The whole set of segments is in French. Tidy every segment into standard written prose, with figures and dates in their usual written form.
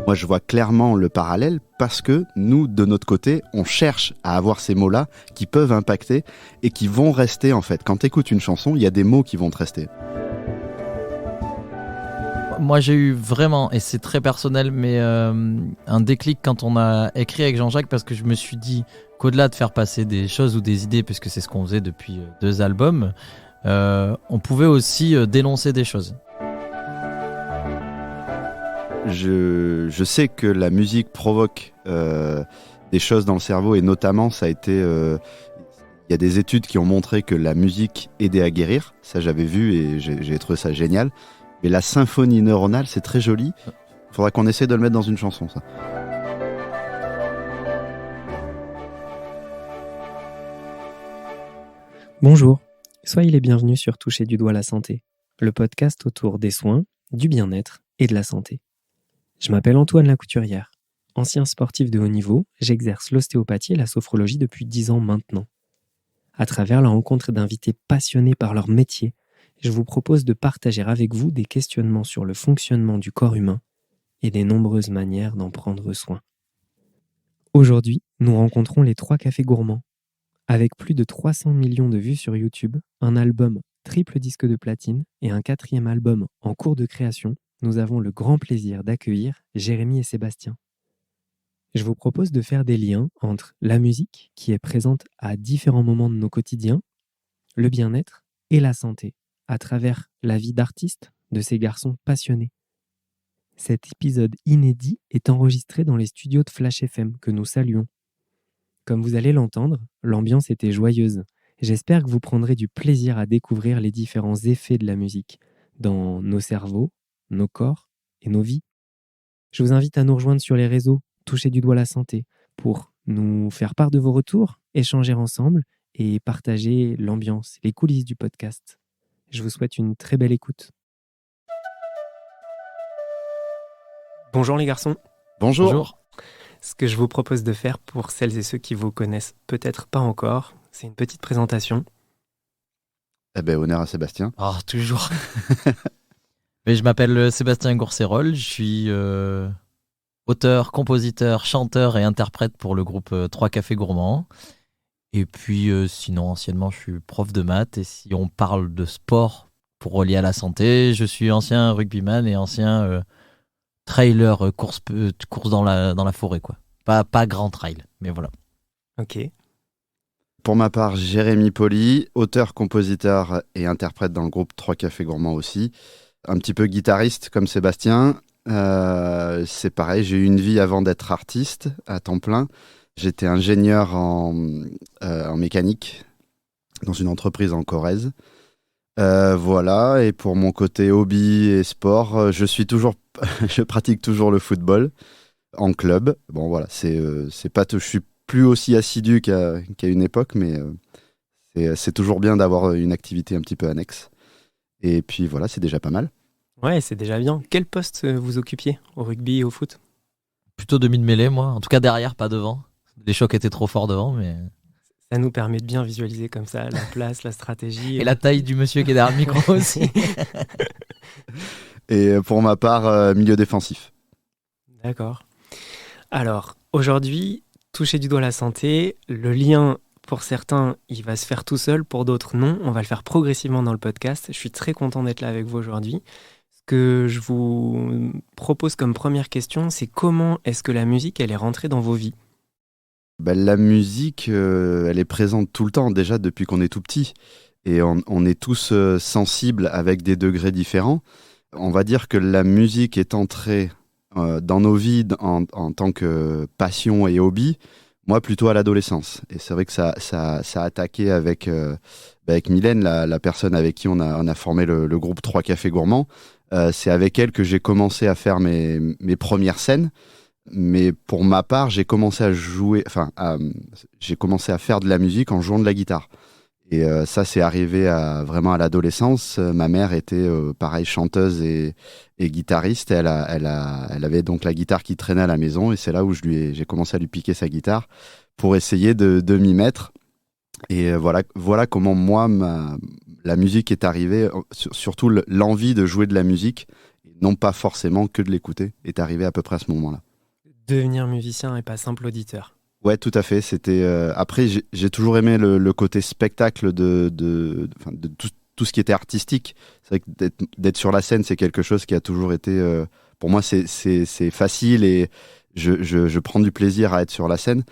Moi, je vois clairement le parallèle parce que nous, de notre côté, on cherche à avoir ces mots-là qui peuvent impacter et qui vont rester, en fait. Quand tu écoutes une chanson, il y a des mots qui vont te rester. Moi, j'ai eu vraiment, et c'est très personnel, mais un déclic quand on a écrit avec Jean-Jacques, parce que je me suis dit qu'au-delà de faire passer des choses ou des idées, puisque c'est ce qu'on faisait depuis 2 albums, on pouvait aussi dénoncer des choses. Je sais que la musique provoque des choses dans le cerveau, et notamment, ça a été... il y a des études qui ont montré que la musique aidait à guérir. Ça, j'avais vu et j'ai trouvé ça génial. Mais la symphonie neuronale, c'est très joli. Il faudra qu'on essaie de le mettre dans une chanson, ça. Bonjour, soyez les bienvenus sur Toucher du doigt la santé, le podcast autour des soins, du bien-être et de la santé. Je m'appelle Antoine Lacouturière. Ancien sportif de haut niveau, j'exerce l'ostéopathie et la sophrologie depuis 10 ans maintenant. À travers la rencontre d'invités passionnés par leur métier, je vous propose de partager avec vous des questionnements sur le fonctionnement du corps humain et les nombreuses manières d'en prendre soin. Aujourd'hui, nous rencontrons les 3 cafés gourmands. Avec plus de 300 millions de vues sur YouTube, un album triple disque de platine et un 4e album en cours de création, nous avons le grand plaisir d'accueillir Jérémy et Sébastien. Je vous propose de faire des liens entre la musique, qui est présente à différents moments de nos quotidiens, le bien-être et la santé, à travers la vie d'artistes de ces garçons passionnés. Cet épisode inédit est enregistré dans les studios de Flash FM que nous saluons. Comme vous allez l'entendre, l'ambiance était joyeuse. J'espère que vous prendrez du plaisir à découvrir les différents effets de la musique dans nos cerveaux, nos corps et nos vies. Je vous invite à nous rejoindre sur les réseaux Toucher du doigt la santé pour nous faire part de vos retours, échanger ensemble et partager l'ambiance, les coulisses du podcast. Je vous souhaite une très belle écoute. Bonjour les garçons. Bonjour. Ce que je vous propose de faire pour celles et ceux qui vous connaissent peut-être pas encore, c'est une petite présentation. Eh ben, honneur à Sébastien. Oh, toujours. Mais je m'appelle Sébastien Gourcérol, je suis auteur, compositeur, chanteur et interprète pour le groupe 3 Cafés Gourmands. Et puis sinon, anciennement, je suis prof de maths. Et si on parle de sport pour relier à la santé, je suis ancien rugbyman et ancien trailer, course dans la forêt, quoi. Pas grand trail, mais voilà. Ok. Pour ma part, Jérémy Poli, auteur, compositeur et interprète dans le groupe 3 Cafés Gourmands aussi. Un petit peu guitariste comme Sébastien. C'est pareil, j'ai eu une vie avant d'être artiste à temps plein. J'étais ingénieur en mécanique dans une entreprise en Corrèze. Voilà, et pour mon côté hobby et sport, je pratique toujours le football en club. Bon voilà, c'est pas je suis plus aussi assidu qu'à une époque, mais c'est toujours bien d'avoir une activité un petit peu annexe. Et puis voilà, c'est déjà pas mal. Ouais, c'est déjà bien. Quel poste vous occupiez au rugby et au foot ? Plutôt demi de mêlée, moi. En tout cas derrière, pas devant. Les chocs étaient trop forts devant, mais... Ça nous permet de bien visualiser comme ça la place, la stratégie. Et la taille du monsieur qui est derrière le micro aussi. Et pour ma part, milieu défensif. D'accord. Alors, aujourd'hui, toucher du doigt la santé, le lien, pour certains, il va se faire tout seul, pour d'autres, non. On va le faire progressivement dans le podcast. Je suis très content d'être là avec vous aujourd'hui. Ce que je vous propose comme première question, c'est comment est-ce que la musique, elle est rentrée dans vos vies ? La musique, elle est présente tout le temps, déjà depuis qu'on est tout petit. Et on est tous sensibles avec des degrés différents. On va dire que la musique est entrée dans nos vies en tant que passion et hobby, moi plutôt à l'adolescence. Et c'est vrai que ça a attaqué avec Mylène, la personne avec qui on a formé le groupe 3 Cafés Gourmands. C'est avec elle que j'ai commencé à faire mes premières scènes. Mais pour ma part, j'ai commencé à faire de la musique en jouant de la guitare. Et ça, c'est arrivé vraiment à l'adolescence. Ma mère était pareil, chanteuse et guitariste. Elle avait donc la guitare qui traînait à la maison. Et c'est là où j'ai commencé à lui piquer sa guitare pour essayer de m'y mettre. Et voilà comment moi, la musique est arrivée. Surtout l'envie de jouer de la musique non pas forcément que de l'écouter, est arrivé à peu près à ce moment-là. Devenir musicien et pas simple auditeur. Ouais, tout à fait. C'était après, j'ai toujours aimé le côté spectacle de tout ce qui était artistique. C'est vrai que d'être sur la scène, c'est quelque chose qui a toujours été, pour moi, c'est facile et je prends du plaisir à être sur la scène.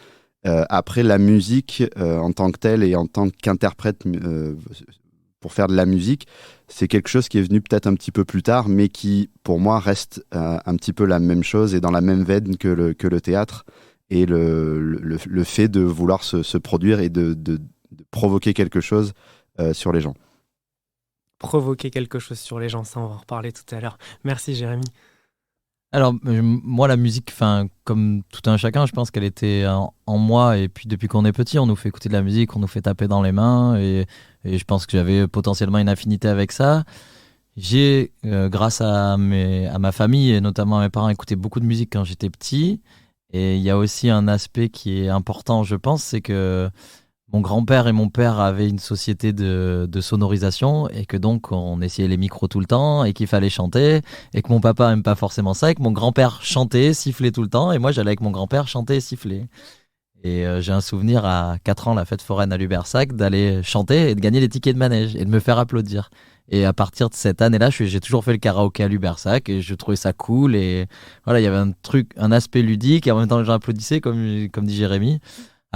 Après, la musique en tant que telle et en tant qu'interprète pour faire de la musique, c'est quelque chose qui est venu peut-être un petit peu plus tard, mais qui, pour moi, reste un petit peu la même chose et dans la même veine que le théâtre et le fait de vouloir se produire et de provoquer quelque chose sur les gens. Provoquer quelque chose sur les gens, ça on va en reparler tout à l'heure. Merci Jérémy. Alors, moi, la musique, comme tout un chacun, je pense qu'elle était en moi. Et puis, depuis qu'on est petit, on nous fait écouter de la musique, on nous fait taper dans les mains. Et je pense que j'avais potentiellement une affinité avec ça. J'ai, grâce à ma famille et notamment à mes parents, écouté beaucoup de musique quand j'étais petit. Et il y a aussi un aspect qui est important, je pense, c'est que mon grand-père et mon père avaient une société de sonorisation et que donc on essayait les micros tout le temps et qu'il fallait chanter et que mon papa aime pas forcément ça et que mon grand-père chantait, sifflait tout le temps et moi j'allais avec mon grand-père chanter et siffler. Et j'ai un souvenir à 4 ans, la fête foraine à Lubersac, d'aller chanter et de gagner les tickets de manège et de me faire applaudir. Et à partir de cette année-là, j'ai toujours fait le karaoké à Lubersac et je trouvais ça cool et voilà, il y avait un aspect ludique et en même temps les gens applaudissaient comme dit Jérémy.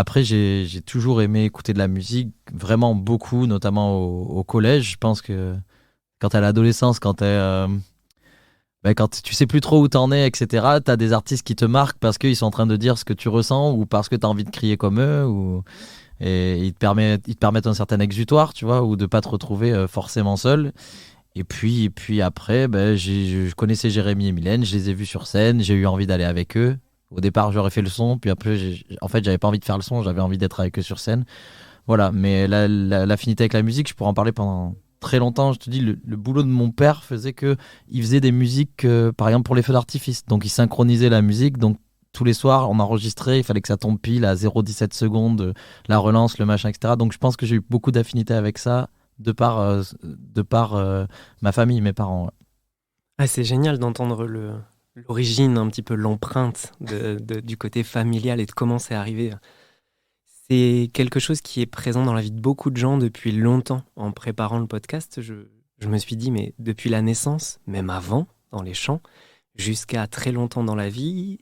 Après, j'ai toujours aimé écouter de la musique, vraiment beaucoup, notamment au collège. Je pense que quand t'es à l'adolescence, quand tu sais plus trop où t'en es, etc., t'as des artistes qui te marquent parce qu'ils sont en train de dire ce que tu ressens ou parce que t'as envie de crier comme eux. Et ils te permettent un certain exutoire, tu vois, ou de pas te retrouver forcément seul. Et puis après, je connaissais Jérémy et Mylène, je les ai vus sur scène, j'ai eu envie d'aller avec eux. Au départ, j'aurais fait le son, puis après, en fait, j'avais pas envie de faire le son, j'avais envie d'être avec eux sur scène. Voilà, mais l'affinité avec la musique, je pourrais en parler pendant très longtemps. Je te dis, le boulot de mon père faisait qu'il faisait des musiques, par exemple, pour les feux d'artifice. Donc, il synchronisait la musique. Donc, tous les soirs, on enregistrait, il fallait que ça tombe pile à 0,17 secondes, la relance, le machin, etc. Donc, je pense que j'ai eu beaucoup d'affinité avec ça, de par ma famille, mes parents. Ouais. Ah, c'est génial d'entendre l'origine, un petit peu l'empreinte du côté familial et de comment c'est arrivé. C'est quelque chose qui est présent dans la vie de beaucoup de gens depuis longtemps. En préparant le podcast, je me suis dit, mais depuis la naissance, même avant, dans les chants, jusqu'à très longtemps dans la vie,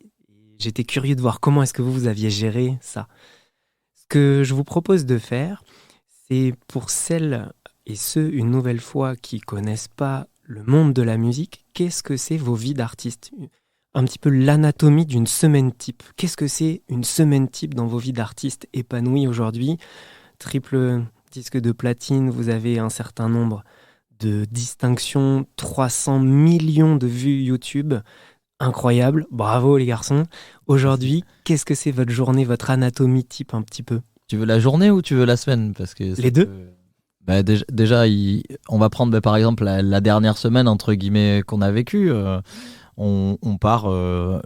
j'étais curieux de voir comment est-ce que vous aviez géré ça. Ce que je vous propose de faire, c'est pour celles et ceux, une nouvelle fois, qui connaissent pas le monde de la musique, qu'est-ce que c'est vos vies d'artistes ? Un petit peu l'anatomie d'une semaine type. Qu'est-ce que c'est une semaine type dans vos vies d'artistes épanouis aujourd'hui ? Triple disque de platine, vous avez un certain nombre de distinctions, 300 millions de vues YouTube. Incroyable, bravo les garçons. Aujourd'hui, qu'est-ce que c'est votre journée, votre anatomie type un petit peu ? Tu veux la journée ou tu veux la semaine ? Parce que les deux. Déjà, on va prendre par exemple la dernière semaine entre guillemets qu'on a vécue. On part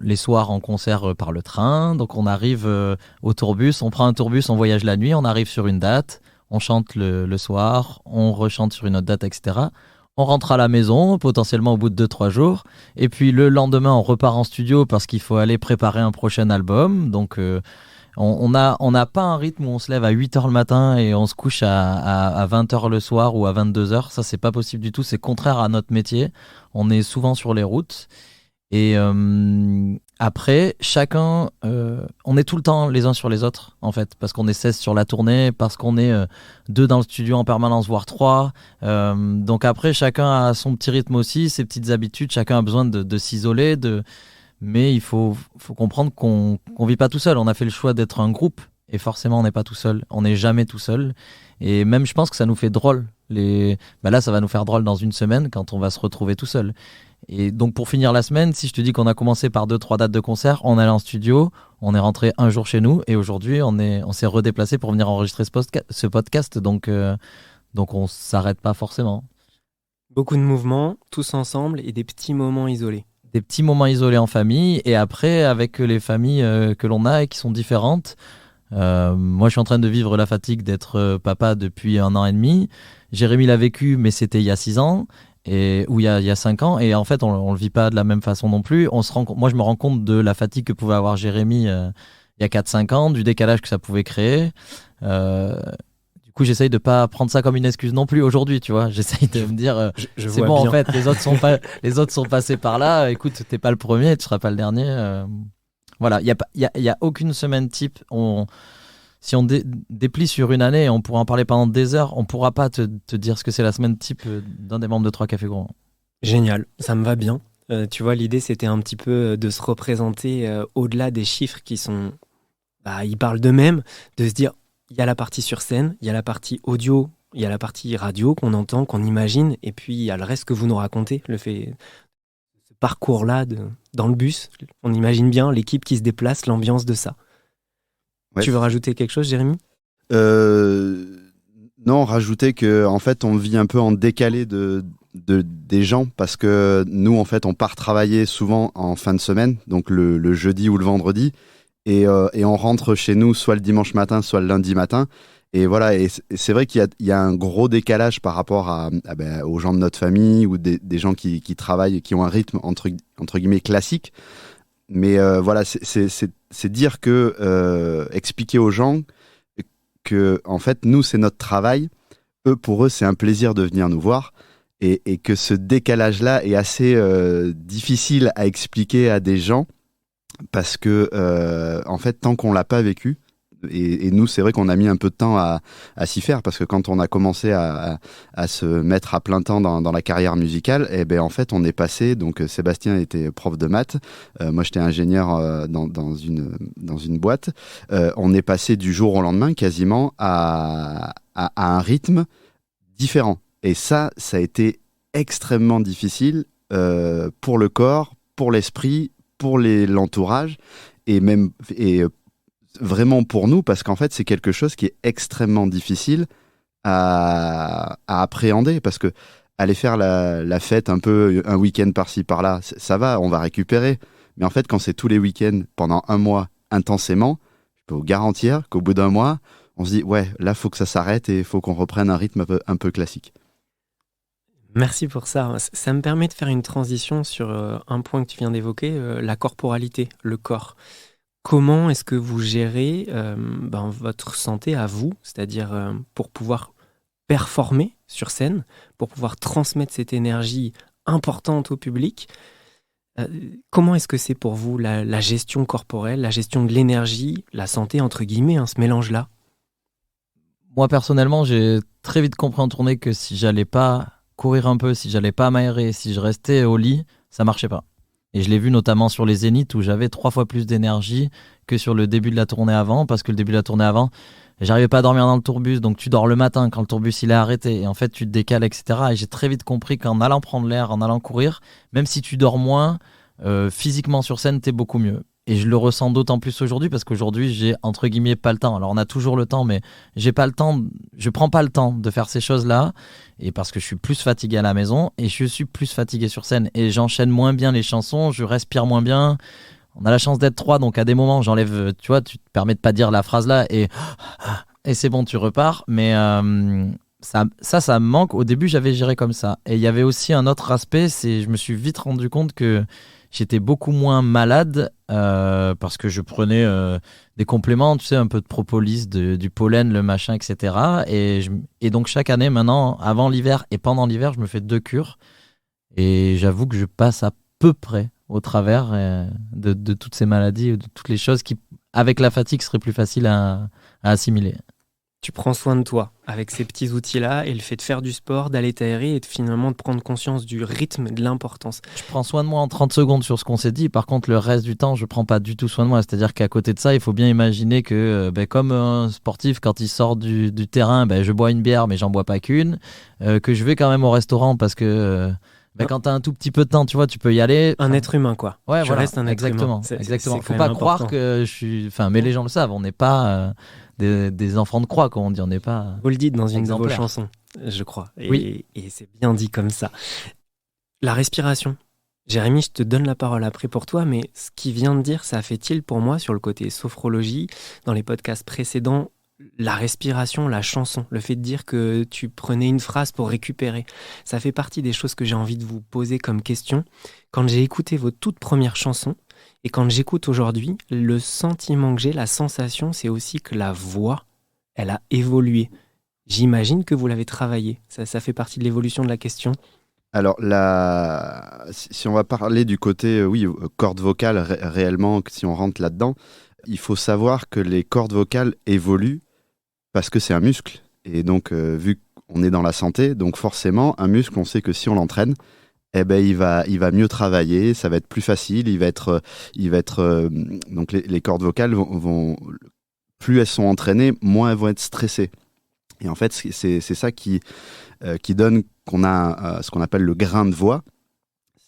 les soirs en concert par le train, donc on arrive au tourbus, on prend un tourbus, on voyage la nuit, on arrive sur une date, on chante le soir, on rechante sur une autre date, etc. On rentre à la maison, potentiellement au bout de 2-3 jours, et puis le lendemain on repart en studio parce qu'il faut aller préparer un prochain album, donc on n'a pas un rythme où on se lève à 8h le matin et on se couche à 20h le soir ou à 22h. Ça, c'est pas possible du tout. C'est contraire à notre métier. On est souvent sur les routes. Et après, chacun, on est tout le temps les uns sur les autres, en fait, parce qu'on est 16 sur la tournée, parce qu'on est 2 dans le studio en permanence, voire 3. Donc après, chacun a son petit rythme aussi, ses petites habitudes. Chacun a besoin de s'isoler, mais il faut comprendre qu'on vit pas tout seul. On a fait le choix d'être un groupe et forcément on n'est pas tout seul. On n'est jamais tout seul. Et même je pense que ça nous fait drôle. Là ça va nous faire drôle dans une semaine quand on va se retrouver tout seul. Et donc pour finir la semaine, si je te dis qu'on a commencé par 2-3 dates de concert, on est allé en studio, on est rentré un jour chez nous et aujourd'hui on s'est redéplacé pour venir enregistrer ce podcast. Donc on s'arrête pas forcément. Beaucoup de mouvements, tous ensemble et des petits moments isolés. Des petits moments isolés en famille et après avec les familles que l'on a et qui sont différentes. Moi je suis en train de vivre la fatigue d'être papa depuis 1 an et demi. Jérémy l'a vécu mais c'était il y a 6 ans. et où il y a 5 ans, et en fait on le vit pas de la même façon non plus. Moi je me rends compte de la fatigue que pouvait avoir Jérémy il y a 4-5 ans, du décalage que ça pouvait créer. Du coup j'essaye de pas prendre ça comme une excuse non plus aujourd'hui, tu vois. J'essaye de me dire Je c'est vois bon, bien. en fait les autres sont passés par là, écoute, t'es pas le premier, tu seras pas le dernier. Voilà, il y a aucune semaine type. Si on déplie sur une année, on pourra en parler pendant des heures, on pourra pas te dire ce que c'est la semaine type d'un des membres de 3 Cafés Gourmands. Génial, ça me va bien. Tu vois, l'idée, c'était un petit peu de se représenter au-delà des chiffres qui sont... ils parlent d'eux-mêmes, de se dire, il y a la partie sur scène, il y a la partie audio, il y a la partie radio qu'on entend, qu'on imagine, et puis il y a le reste que vous nous racontez, ce parcours-là dans le bus. On imagine bien l'équipe qui se déplace, l'ambiance de ça. Ouais. Tu veux rajouter quelque chose, Jérémy ? Non, rajouter que en fait on vit un peu en décalé des gens parce que nous en fait on part travailler souvent en fin de semaine, donc le jeudi ou le vendredi, et on rentre chez nous soit le dimanche matin, soit le lundi matin. Et voilà, et c'est vrai qu'il y a un gros décalage par rapport aux gens de notre famille ou des gens qui travaillent et qui ont un rythme entre guillemets classique. Mais voilà, c'est dire que expliquer aux gens que en fait nous c'est notre travail, pour eux c'est un plaisir de venir nous voir, et que ce décalage là est assez difficile à expliquer à des gens parce que en fait tant qu'on l'a pas vécu, et nous c'est vrai qu'on a mis un peu de temps à s'y faire, parce que quand on a commencé à se mettre à plein temps dans la carrière musicale, et ben en fait on est passé, donc Sébastien était prof de maths, moi j'étais ingénieur dans une boîte, on est passé du jour au lendemain quasiment à un rythme différent, et ça a été extrêmement difficile pour le corps, pour l'esprit, pour l'entourage, et vraiment pour nous, parce qu'en fait c'est quelque chose qui est extrêmement difficile à appréhender, parce que aller faire la fête un peu un week-end par-ci par-là, ça va, on va récupérer, mais en fait quand c'est tous les week-ends pendant un mois intensément, je peux vous garantir qu'au bout d'un mois on se dit ouais, là faut que ça s'arrête et il faut qu'on reprenne un rythme un peu classique. Merci pour ça. Ça me permet de faire une transition sur un point que tu viens d'évoquer, la corporalité, le corps. Comment est-ce que vous gérez votre santé à vous, c'est-à-dire pour pouvoir performer sur scène, pour pouvoir transmettre cette énergie importante au public? Comment est-ce que c'est pour vous la gestion corporelle, la gestion de l'énergie, la santé entre guillemets, ce mélange-là? Moi personnellement, j'ai très vite compris en tournée que si j'allais pas courir un peu, si j'allais pas m'aérer, si je restais au lit, ça marchait pas. Et je l'ai vu notamment sur les Zéniths où j'avais 3 fois plus d'énergie que sur le début de la tournée avant, parce que le début de la tournée avant, j'arrivais pas à dormir dans le tourbus, donc tu dors le matin quand le tourbus il est arrêté, et en fait tu te décales, etc. Et j'ai très vite compris qu'en allant prendre l'air, en allant courir, même si tu dors moins, physiquement sur scène, t'es beaucoup mieux. Et je le ressens d'autant plus aujourd'hui, parce qu'aujourd'hui j'ai entre guillemets pas le temps. Alors on a toujours le temps, mais j'ai pas le temps, je prends pas le temps de faire ces choses-là, et parce que je suis plus fatigué à la maison et je suis plus fatigué sur scène, et j'enchaîne moins bien les chansons, je respire moins bien. On a la chance d'être 3, donc à des moments j'enlève, tu vois, tu te permets de pas dire la phrase là, et c'est bon, tu repars. Mais ça me manque. Au début j'avais géré comme ça, et il y avait aussi un autre aspect, c'est je me suis vite rendu compte que j'étais beaucoup moins malade parce que je prenais des compléments, tu sais, un peu de propolis, du pollen, le machin, etc. Et donc chaque année maintenant, avant l'hiver et pendant l'hiver, je me fais 2 cures. Et j'avoue que je passe à peu près au travers de toutes ces maladies, de toutes les choses qui, avec la fatigue, seraient plus faciles à assimiler. Tu prends soin de toi avec ces petits outils-là, et le fait de faire du sport, d'aller t'aérer et finalement de prendre conscience du rythme et de l'importance. Je prends soin de moi en 30 secondes sur ce qu'on s'est dit. Par contre, le reste du temps, je prends pas du tout soin de moi. C'est-à-dire qu'à côté de ça, il faut bien imaginer que comme un sportif, quand il sort du terrain, je bois une bière, mais j'en bois pas qu'une. Que je vais quand même au restaurant parce que quand t'as un tout petit peu de temps, tu vois, tu peux y aller. Un être humain, quoi. Ouais, tu restes un être exactement, humain. Exactement. Faut pas croire que je suis... Enfin, mais les gens le savent, on n'est pas... Des enfants de croix, comme on dit, on n'est pas. Vous le dites dans une de vos exemplaire. chansons, je crois. Oui. Et c'est bien dit comme ça. La respiration. Jérémy, je te donne la parole après pour toi, mais ce qu'il vient de dire, ça a fait tilt pour moi sur le côté sophrologie. Dans les podcasts précédents, la respiration, la chanson, le fait de dire que tu prenais une phrase pour récupérer, ça fait partie des choses que j'ai envie de vous poser comme question. Quand j'ai écouté vos toutes premières chansons et quand j'écoute aujourd'hui, le sentiment que j'ai, la sensation, c'est aussi que la voix, elle a évolué. J'imagine que vous l'avez travaillé. Ça fait partie de l'évolution de la question. Alors, si on va parler du côté, cordes vocales, réellement, si on rentre là-dedans, il faut savoir que les cordes vocales évoluent parce que c'est un muscle. Et donc, vu qu'on est dans la santé, donc forcément, un muscle, on sait que si on l'entraîne, eh ben, il va mieux travailler, ça va être plus facile, donc les cordes vocales plus elles sont entraînées, moins elles vont être stressées. Et en fait, c'est ça qui donne qu'on a ce qu'on appelle le grain de voix.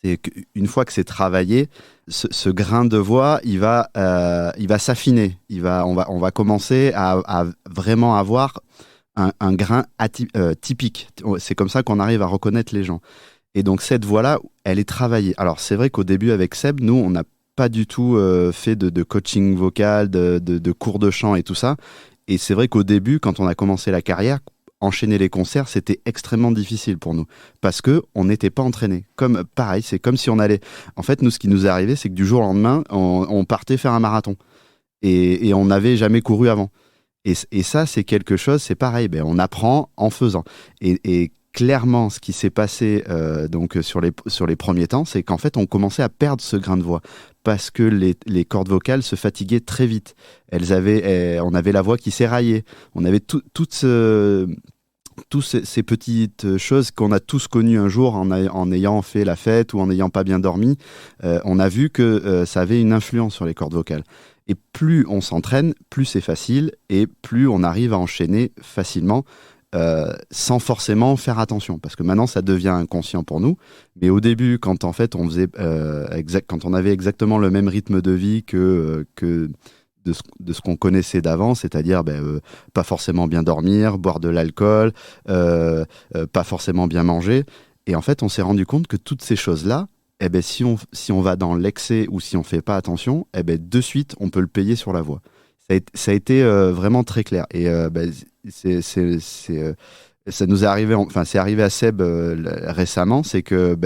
C'est qu'une fois que c'est travaillé, ce grain de voix, il va s'affiner. On va commencer à vraiment avoir un grain typique. C'est comme ça qu'on arrive à reconnaître les gens. Et donc cette voix-là, elle est travaillée. Alors c'est vrai qu'au début avec Seb, nous, on n'a pas du tout fait de coaching vocal, de cours de chant et tout ça. Et c'est vrai qu'au début, quand on a commencé la carrière, enchaîner les concerts, c'était extrêmement difficile pour nous parce que on n'était pas entraîné. Pareil, c'est comme si on allait. En fait, nous, ce qui nous est arrivé, c'est que du jour au lendemain, on partait faire un marathon et on n'avait jamais couru avant. Et ça, c'est quelque chose. C'est pareil. On apprend en faisant. Et clairement, ce qui s'est passé donc sur les premiers temps, c'est qu'en fait, on commençait à perdre ce grain de voix parce que les cordes vocales se fatiguaient très vite. On avait la voix qui s'éraillait. On avait toutes ces petites choses qu'on a tous connues un jour en ayant fait la fête ou en n'ayant pas bien dormi. On a vu que ça avait une influence sur les cordes vocales. Et plus on s'entraîne, plus c'est facile et plus on arrive à enchaîner facilement. Sans forcément faire attention, parce que maintenant ça devient inconscient pour nous. Mais au début, quand en fait quand on avait exactement le même rythme de vie que de ce qu'on connaissait d'avant, c'est-à-dire pas forcément bien dormir, boire de l'alcool, pas forcément bien manger. Et en fait, on s'est rendu compte que toutes ces choses-là, si on va dans l'excès ou si on fait pas attention, de suite, on peut le payer sur la voix. Ça a été vraiment très clair. Et ça nous est arrivé, c'est arrivé à Seb récemment, c'est que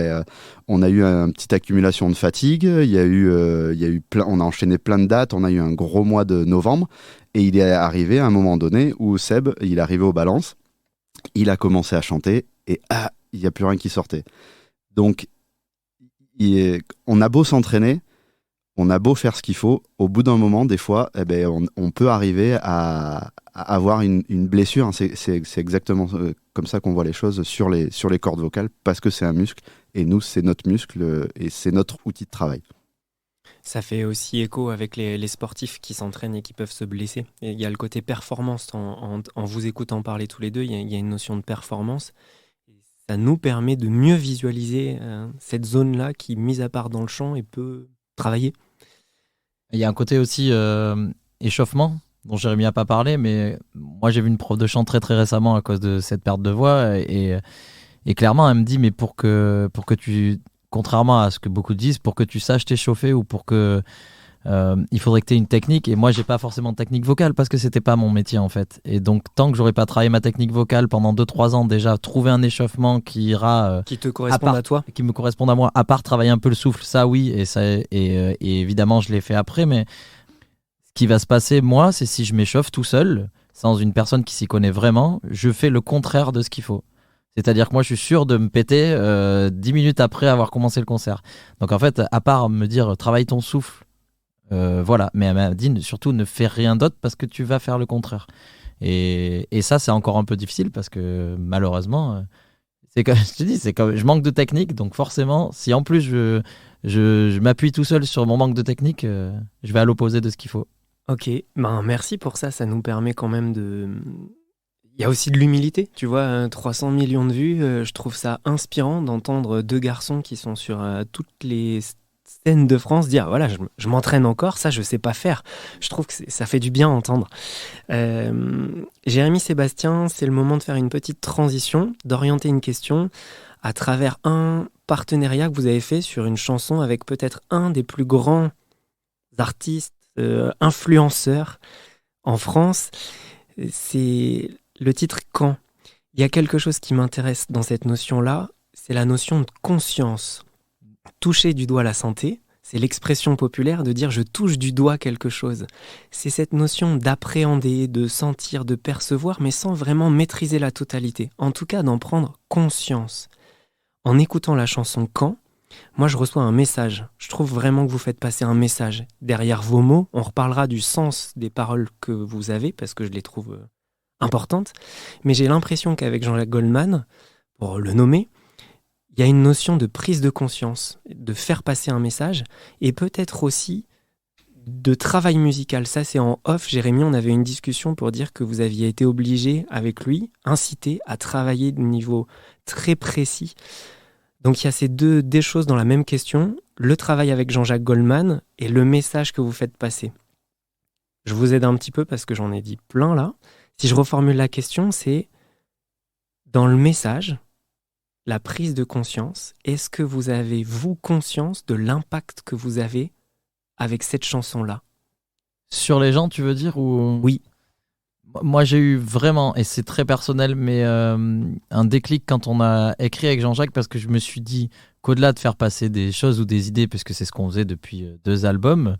on a eu une petite accumulation de fatigue. On a enchaîné plein de dates. On a eu un gros mois de novembre et il est arrivé à un moment donné où Seb, il est arrivé aux balances, il a commencé à chanter et il n'y a plus rien qui sortait. Donc on a beau s'entraîner. On a beau faire ce qu'il faut, au bout d'un moment, des fois, on peut arriver à avoir une blessure. C'est exactement comme ça qu'on voit les choses sur les cordes vocales, parce que c'est un muscle, et nous, c'est notre muscle, et c'est notre outil de travail. Ça fait aussi écho avec les sportifs qui s'entraînent et qui peuvent se blesser. Et il y a le côté performance, en vous écoutant parler tous les deux, il y a une notion de performance. Ça nous permet de mieux visualiser cette zone-là qui, mise à part dans le chant, peut travailler. Il y a un côté aussi échauffement dont Jérémy n'a pas parlé, mais moi j'ai vu une prof de chant très très récemment à cause de cette perte de voix et clairement elle me dit mais pour que tu, contrairement à ce que beaucoup disent, pour que tu saches t'échauffer ou pour que il faudrait que tu aies une technique, et moi j'ai pas forcément de technique vocale parce que c'était pas mon métier en fait, et donc tant que j'aurais pas travaillé ma technique vocale pendant 2-3 ans, déjà trouver un échauffement qui ira qui te corresponde à toi, qui me corresponde à moi, à part travailler un peu le souffle, ça oui, et évidemment je l'ai fait après, mais ce qui va se passer moi, c'est si je m'échauffe tout seul sans une personne qui s'y connaît vraiment, je fais le contraire de ce qu'il faut. C'est-à-dire que moi, je suis sûr de me péter 10 minutes après avoir commencé le concert. Donc en fait, à part me dire travaille ton souffle, voilà, mais elle m'a dit surtout ne fais rien d'autre parce que tu vas faire le contraire. Et ça, c'est encore un peu difficile parce que malheureusement, c'est comme je te dis, je manque de technique. Donc forcément, si en plus je m'appuie tout seul sur mon manque de technique, je vais à l'opposé de ce qu'il faut. Ok, merci pour ça. Ça nous permet quand même Il y a aussi de l'humilité, tu vois, 300 millions de vues, je trouve ça inspirant d'entendre deux garçons qui sont sur toutes les scènes de France dire voilà, je m'entraîne encore, ça je sais pas faire. Je trouve que ça fait du bien à entendre. Jérémy, Sébastien, c'est le moment de faire une petite transition, d'orienter une question à travers un partenariat que vous avez fait sur une chanson avec peut-être un des plus grands artistes, influenceurs en France. C'est le titre « Quand ». Il y a quelque chose qui m'intéresse dans cette notion-là, c'est la notion de conscience. Toucher du doigt la santé, c'est l'expression populaire de dire « je touche du doigt quelque chose ». C'est cette notion d'appréhender, de sentir, de percevoir, mais sans vraiment maîtriser la totalité. En tout cas, d'en prendre conscience. En écoutant la chanson « Quand », moi je reçois un message. Je trouve vraiment que vous faites passer un message. Derrière vos mots, on reparlera du sens des paroles que vous avez, parce que je les trouve importantes. Mais j'ai l'impression qu'avec Jean-Jacques Goldman, pour le nommer, il y a une notion de prise de conscience, de faire passer un message, et peut-être aussi de travail musical. Ça, c'est en off. Jérémy, on avait une discussion pour dire que vous aviez été obligé, avec lui, incité à travailler de niveau très précis. Donc, il y a ces des choses dans la même question, le travail avec Jean-Jacques Goldman et le message que vous faites passer. Je vous aide un petit peu parce que j'en ai dit plein là. Si je reformule la question, c'est dans le message, la prise de conscience, est-ce que vous avez, vous, conscience de l'impact que vous avez avec cette chanson-là ? Sur les gens, tu veux dire ou... Oui. Moi, j'ai eu vraiment, et c'est très personnel, mais un déclic quand on a écrit avec Jean-Jacques, parce que je me suis dit qu'au-delà de faire passer des choses ou des idées, puisque c'est ce qu'on faisait depuis 2 albums,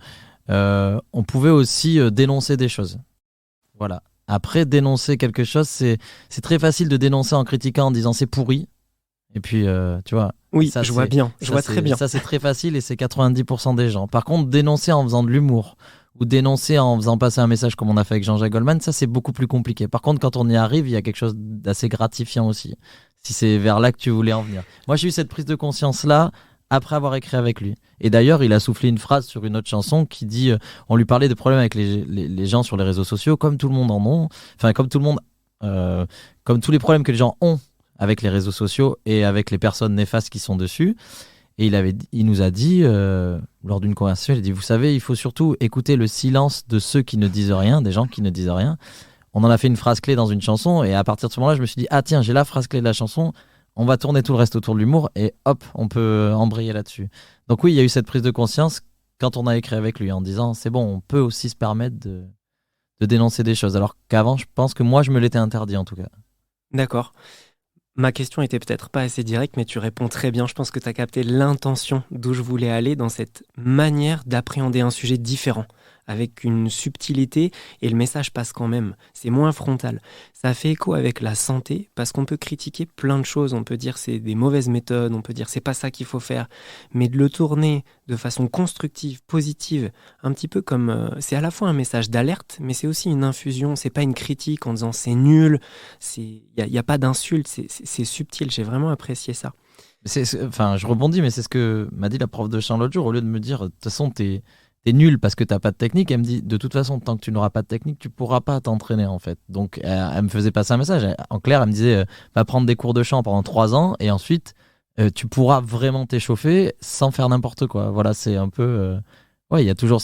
on pouvait aussi dénoncer des choses. Voilà. Après, dénoncer quelque chose, c'est très facile de dénoncer en critiquant, en disant c'est pourri. Et puis, tu vois. Oui, ça, je vois bien. Je vois très bien. Ça, c'est très facile et c'est 90% des gens. Par contre, dénoncer en faisant de l'humour ou dénoncer en faisant passer un message comme on a fait avec Jean-Jacques Goldman, ça, c'est beaucoup plus compliqué. Par contre, quand on y arrive, il y a quelque chose d'assez gratifiant aussi. Si c'est vers là que tu voulais en venir. Moi, j'ai eu cette prise de conscience-là après avoir écrit avec lui. Et d'ailleurs, il a soufflé une phrase sur une autre chanson qui dit on lui parlait de problèmes avec les gens sur les réseaux sociaux, comme tout le monde en ont. Enfin, comme tout le monde... comme tous les problèmes que les gens ont avec les réseaux sociaux et avec les personnes néfastes qui sont dessus. Et il nous a dit, lors d'une conversation, il a dit, vous savez, il faut surtout écouter le silence de ceux qui ne disent rien, des gens qui ne disent rien. On en a fait une phrase clé dans une chanson, et à partir de ce moment-là, je me suis dit, ah tiens, j'ai la phrase clé de la chanson, on va tourner tout le reste autour de l'humour, et hop, on peut embrayer là-dessus. Donc oui, il y a eu cette prise de conscience quand on a écrit avec lui, en disant, c'est bon, on peut aussi se permettre de dénoncer des choses, alors qu'avant, je pense que moi, je me l'étais interdit en tout cas. D'accord. Ma question était peut-être pas assez directe, mais tu réponds très bien. Je pense que tu as capté l'intention d'où je voulais aller dans cette manière d'appréhender un sujet différent, avec une subtilité, et le message passe quand même. C'est moins frontal. Ça fait écho avec la santé, parce qu'on peut critiquer plein de choses. On peut dire c'est des mauvaises méthodes, on peut dire c'est pas ça qu'il faut faire, mais de le tourner de façon constructive, positive, un petit peu comme... c'est à la fois un message d'alerte, mais c'est aussi une infusion. C'est pas une critique en disant c'est nul, il y a pas d'insulte, c'est subtil. J'ai vraiment apprécié ça. Enfin, je rebondis, mais c'est ce que m'a dit la prof de chant l'autre jour. Au lieu de me dire, de toute façon, t'es nul parce que t'as pas de technique, elle me dit, de toute façon, tant que tu n'auras pas de technique, tu pourras pas t'entraîner, en fait. Donc, elle me faisait passer un message. En clair, elle me disait, va prendre des cours de chant pendant 3 ans et ensuite, tu pourras vraiment t'échauffer sans faire n'importe quoi. Voilà, c'est un peu... ouais, il y a toujours...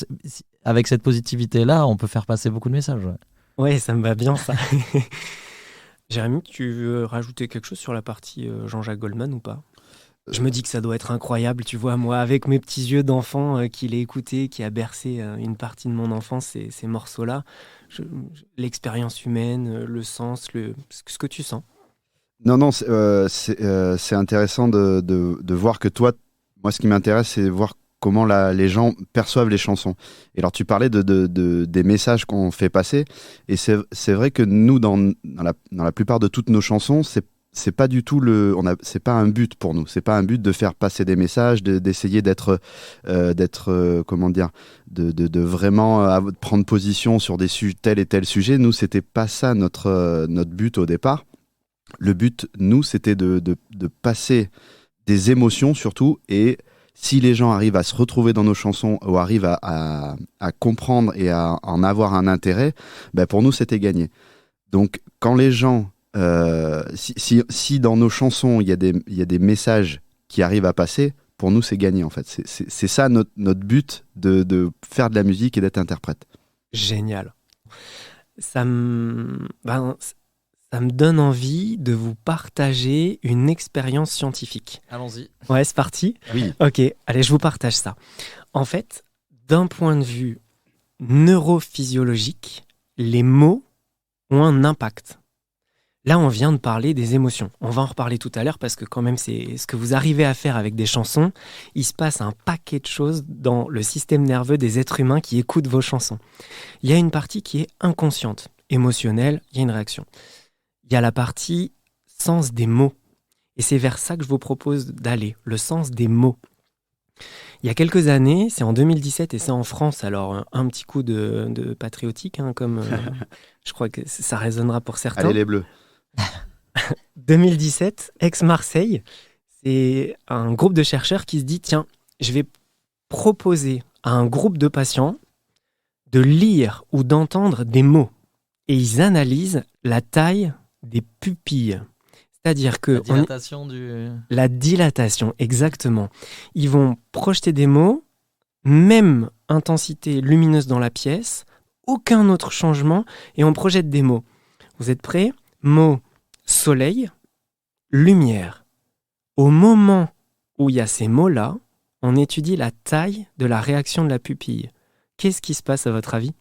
Avec cette positivité-là, on peut faire passer beaucoup de messages. Ouais, ça me va bien, ça. Jérémy, tu veux rajouter quelque chose sur la partie Jean-Jacques Goldman ou pas ? Je me dis que ça doit être incroyable, tu vois, moi, avec mes petits yeux d'enfant qui l'ai écouté, qui a bercé une partie de mon enfance, ces morceaux-là. L'expérience humaine, le sens, ce que tu sens. Non, c'est intéressant de voir que toi, moi, ce qui m'intéresse, c'est voir comment les gens perçoivent les chansons. Et alors, tu parlais des messages qu'on fait passer, et c'est vrai que nous, dans la plupart de toutes nos chansons, c'est pas du tout c'est pas un but pour nous. C'est pas un but de faire passer des messages, d'essayer d'être comment dire, de vraiment prendre position sur tel et tel sujet. Nous, c'était pas ça notre but au départ. Le but, nous, c'était de passer des émotions surtout, et si les gens arrivent à se retrouver dans nos chansons ou arrivent à comprendre et à en avoir un intérêt, ben pour nous, c'était gagné. Donc, quand les gens... si dans nos chansons il y a des messages qui arrivent à passer, pour nous c'est gagné en fait. C'est ça notre but de faire de la musique et d'être interprète. Génial. Ça me donne envie de vous partager une expérience scientifique. Allons-y. Ouais, c'est parti. Oui. Ok, allez, je vous partage ça. En fait, d'un point de vue neurophysiologique, les mots ont un impact. Là, on vient de parler des émotions. On va en reparler tout à l'heure parce que quand même, c'est ce que vous arrivez à faire avec des chansons. Il se passe un paquet de choses dans le système nerveux des êtres humains qui écoutent vos chansons. Il y a une partie qui est inconsciente, émotionnelle, il y a une réaction. Il y a la partie sens des mots. Et c'est vers ça que je vous propose d'aller, le sens des mots. Il y a quelques années, c'est en 2017 et c'est en France, alors un petit coup de patriotique, comme je crois que ça résonnera pour certains. Allez les Bleus. 2017, ex-Marseille, c'est un groupe de chercheurs qui se dit, tiens, je vais proposer à un groupe de patients de lire ou d'entendre des mots. Et ils analysent la taille des pupilles. C'est-à-dire que... La dilatation, exactement. Ils vont projeter des mots, même intensité lumineuse dans la pièce, aucun autre changement, et on projette des mots. Vous êtes prêts ? Mots soleil, lumière. Au moment où il y a ces mots-là, on étudie la taille de la réaction de la pupille. Qu'est-ce qui se passe à votre avis ?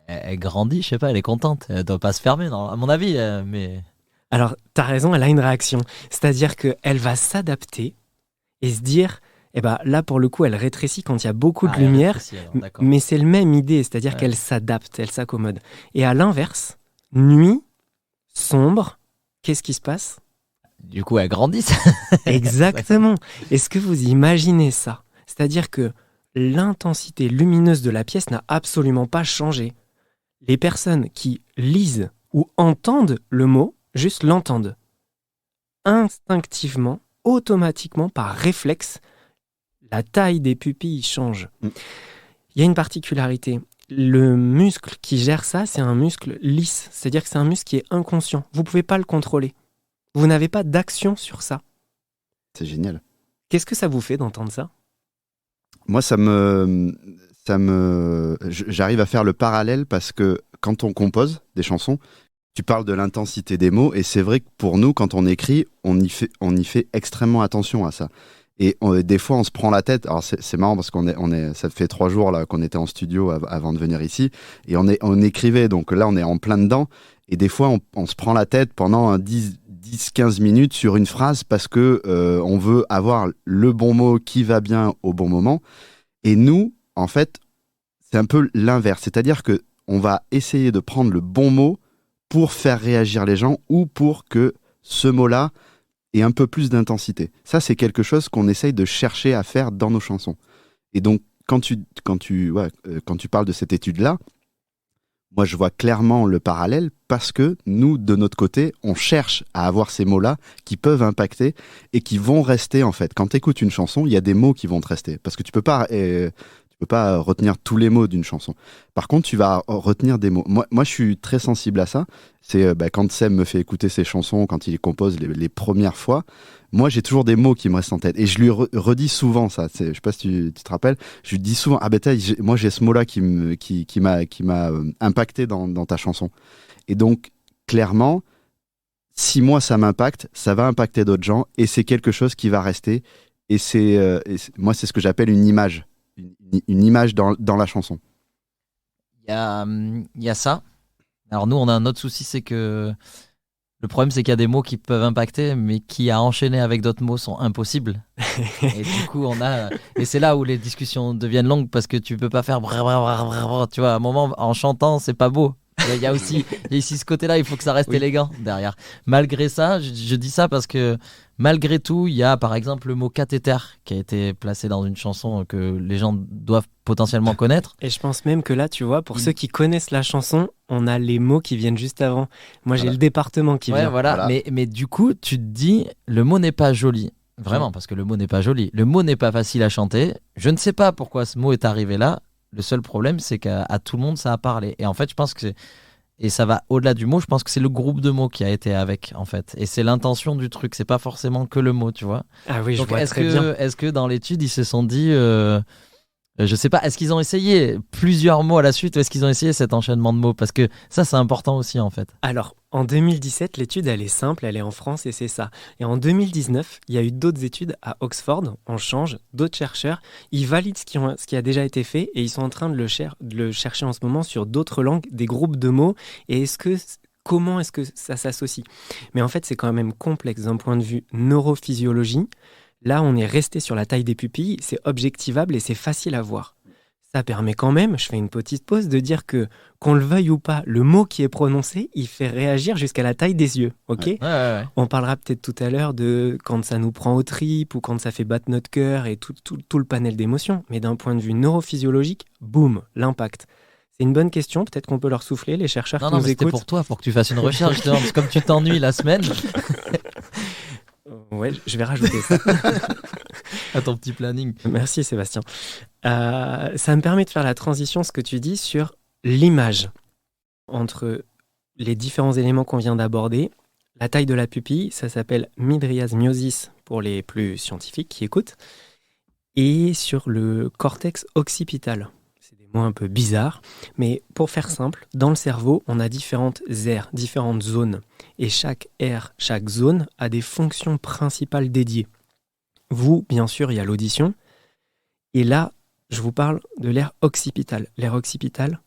Elle grandit, je sais pas, elle est contente. Elle doit pas se fermer, non, à mon avis, mais... Alors, t'as raison, elle a une réaction. C'est-à-dire qu'elle va s'adapter et se dire, là, pour le coup, elle rétrécit quand il y a beaucoup de lumière, mais c'est la même idée, c'est-à-dire qu'elle s'adapte, elle s'accommode. Et à l'inverse, nuit, sombre, qu'est-ce qui se passe ? Du coup, elle grandit. Exactement. Est-ce que vous imaginez ça ? C'est-à-dire que l'intensité lumineuse de la pièce n'a absolument pas changé. Les personnes qui lisent ou entendent le mot, juste l'entendent. Instinctivement, automatiquement, par réflexe, la taille des pupilles change. Il y a une particularité. Le muscle qui gère ça, c'est un muscle lisse. C'est-à-dire que c'est un muscle qui est inconscient. Vous ne pouvez pas le contrôler. Vous n'avez pas d'action sur ça. C'est génial. Qu'est-ce que ça vous fait d'entendre ça ? Moi, j'arrive à faire le parallèle parce que quand on compose des chansons, tu parles de l'intensité des mots et c'est vrai que pour nous, quand on écrit, on y fait extrêmement attention à ça. Et des fois, on se prend la tête. Alors, c'est marrant parce ça fait 3 jours là, qu'on était en studio avant de venir ici et on écrivait. Donc là, on est en plein dedans. Et des fois, on se prend la tête pendant 10-15 minutes sur une phrase parce que on veut avoir le bon mot qui va bien au bon moment. Et nous, en fait, c'est un peu l'inverse. C'est-à-dire que on va essayer de prendre le bon mot pour faire réagir les gens ou pour que ce mot-là ait un peu plus d'intensité. Ça, c'est quelque chose qu'on essaye de chercher à faire dans nos chansons. Et donc, quand tu parles de cette étude-là, moi, je vois clairement le parallèle parce que nous, de notre côté, on cherche à avoir ces mots-là qui peuvent impacter et qui vont rester, en fait. Quand tu écoutes une chanson, il y a des mots qui vont te rester. Parce que tu peux pas retenir tous les mots d'une chanson. Par contre, tu vas retenir des mots. Moi, je suis très sensible à ça. C'est quand Sem me fait écouter ses chansons, quand il compose les premières fois, moi, j'ai toujours des mots qui me restent en tête. Et je lui redis souvent ça. Je sais pas si tu te rappelles. Je lui dis souvent, moi, j'ai ce mot-là qui m'a impacté dans ta chanson. Et donc, clairement, si moi, ça m'impacte, ça va impacter d'autres gens. Et c'est quelque chose qui va rester. Et moi, c'est ce que j'appelle une image. Une image dans la chanson. Il y a ça. Alors nous, on a un autre souci, c'est que le problème, c'est qu'il y a des mots qui peuvent impacter, mais qui à enchaîner avec d'autres mots sont impossibles. Et du coup, et c'est là où les discussions deviennent longues parce que tu peux pas faire tu vois, à un moment en chantant, c'est pas beau. Il y a ici ce côté-là, il faut que ça reste élégant derrière. Malgré ça, je dis ça parce que malgré tout, il y a par exemple le mot cathéter qui a été placé dans une chanson que les gens doivent potentiellement connaître. Et je pense même que là, tu vois, pour ceux qui connaissent la chanson, on a les mots qui viennent juste avant. Moi, j'ai le département qui vient. Voilà. Mais du coup, tu te dis, le mot n'est pas joli. Vraiment, parce que le mot n'est pas joli. Le mot n'est pas facile à chanter. Je ne sais pas pourquoi ce mot est arrivé là. Le seul problème, c'est qu'à tout le monde, ça a parlé. Et en fait, je pense que et ça va au-delà du mot, je pense que c'est le groupe de mots qui a été avec, en fait. Et c'est l'intention du truc, c'est pas forcément que le mot, tu vois. Ah oui, donc, je vois très bien. Est-ce que dans l'étude, ils se sont dit, Je sais pas, est-ce qu'ils ont essayé plusieurs mots à la suite ou est-ce qu'ils ont essayé cet enchaînement de mots? Parce que ça, c'est important aussi, en fait. Alors, en 2017, l'étude, elle est simple, elle est en France et c'est ça. Et en 2019, il y a eu d'autres études à Oxford, on change, d'autres chercheurs, ils valident ce qui a déjà été fait et ils sont en train de le chercher en ce moment sur d'autres langues, des groupes de mots, et comment est-ce que ça s'associe? Mais en fait, c'est quand même complexe d'un point de vue neurophysiologie. Là, on est resté sur la taille des pupilles, c'est objectivable et c'est facile à voir. Ça permet quand même, je fais une petite pause, de dire que, qu'on le veuille ou pas, le mot qui est prononcé, il fait réagir jusqu'à la taille des yeux, ok ? Ouais. On parlera peut-être tout à l'heure de quand ça nous prend aux tripes ou quand ça fait battre notre cœur et tout le panel d'émotions. Mais d'un point de vue neurophysiologique, boum, l'impact. C'est une bonne question, peut-être qu'on peut leur souffler, les chercheurs qui nous c'était écoutent. pour toi, pour que tu fasses une recherche, justement, parce que comme tu t'ennuies la semaine, Ouais, je vais rajouter ça. à ton petit planning. Merci Sébastien. Ça me permet de faire la transition, ce que tu dis, sur l'image entre les différents éléments qu'on vient d'aborder. La taille de la pupille, ça s'appelle mydriase myosis pour les plus scientifiques qui écoutent. Et sur le cortex occipital. C'est des mots un peu bizarres, mais pour faire simple, dans le cerveau, on a différentes aires, différentes zones. Et chaque aire, chaque zone a des fonctions principales dédiées. Vous, bien sûr, il y a l'audition. Et là, je vous parle de l'aire occipitale. L'aire occipitale,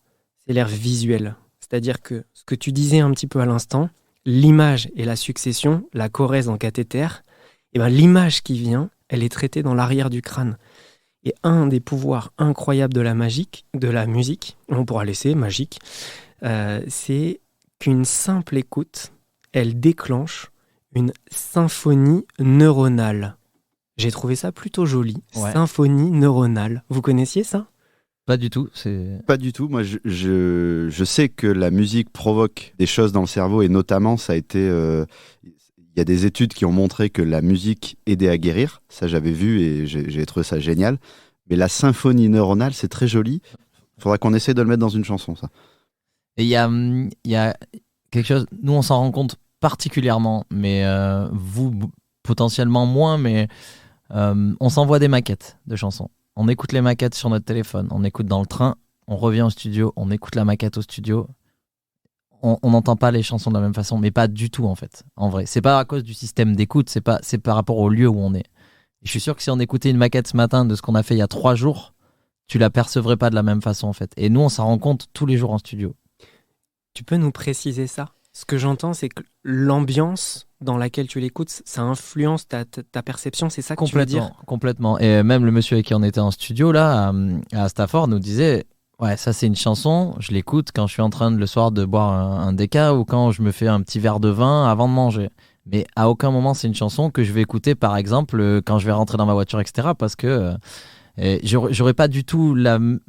c'est l'aire visuelle. C'est-à-dire que ce que tu disais un petit peu à l'instant, l'image et la succession, la chorèse en cathéter, et ben l'image qui vient, elle est traitée dans l'arrière du crâne. Et un des pouvoirs incroyables de la musique, on pourra laisser magique, c'est qu'une simple écoute, elle déclenche une symphonie neuronale. J'ai trouvé ça plutôt joli. Ouais. Symphonie neuronale. Vous connaissiez ça ? Pas du tout. Pas du tout. Moi, je sais que la musique provoque des choses dans le cerveau et notamment, ça a été... Il y a des études qui ont montré que la musique aidait à guérir. Ça, j'avais vu et j'ai trouvé ça génial. Mais la symphonie neuronale, c'est très joli. Il faudra qu'on essaie de le mettre dans une chanson, ça. Et il y a quelque chose... Nous, on s'en rend compte particulièrement, mais vous, potentiellement moins, mais on s'envoie des maquettes de chansons. On écoute les maquettes sur notre téléphone, on écoute dans le train, on revient au studio, on écoute la maquette au studio. On n'entend pas les chansons de la même façon, mais pas du tout en fait. En vrai, c'est pas à cause du système d'écoute, c'est par rapport au lieu où on est. Et je suis sûr que si on écoutait une maquette ce matin de ce qu'on a fait il y a 3 jours, tu la percevrais pas de la même façon en fait. Et nous, on s'en rend compte tous les jours en studio. Tu peux nous préciser ça ? Ce que j'entends, c'est que l'ambiance dans laquelle tu l'écoutes, ça influence ta perception, c'est ça que tu veux dire ? Complètement. Et même le monsieur avec qui on était en studio là, à Stafford, nous disait... Ouais, ça c'est une chanson, je l'écoute quand je suis en train le soir de boire un déca ou quand je me fais un petit verre de vin avant de manger. Mais à aucun moment c'est une chanson que je vais écouter par exemple quand je vais rentrer dans ma voiture, etc. Parce que j'aurais pas du tout la même...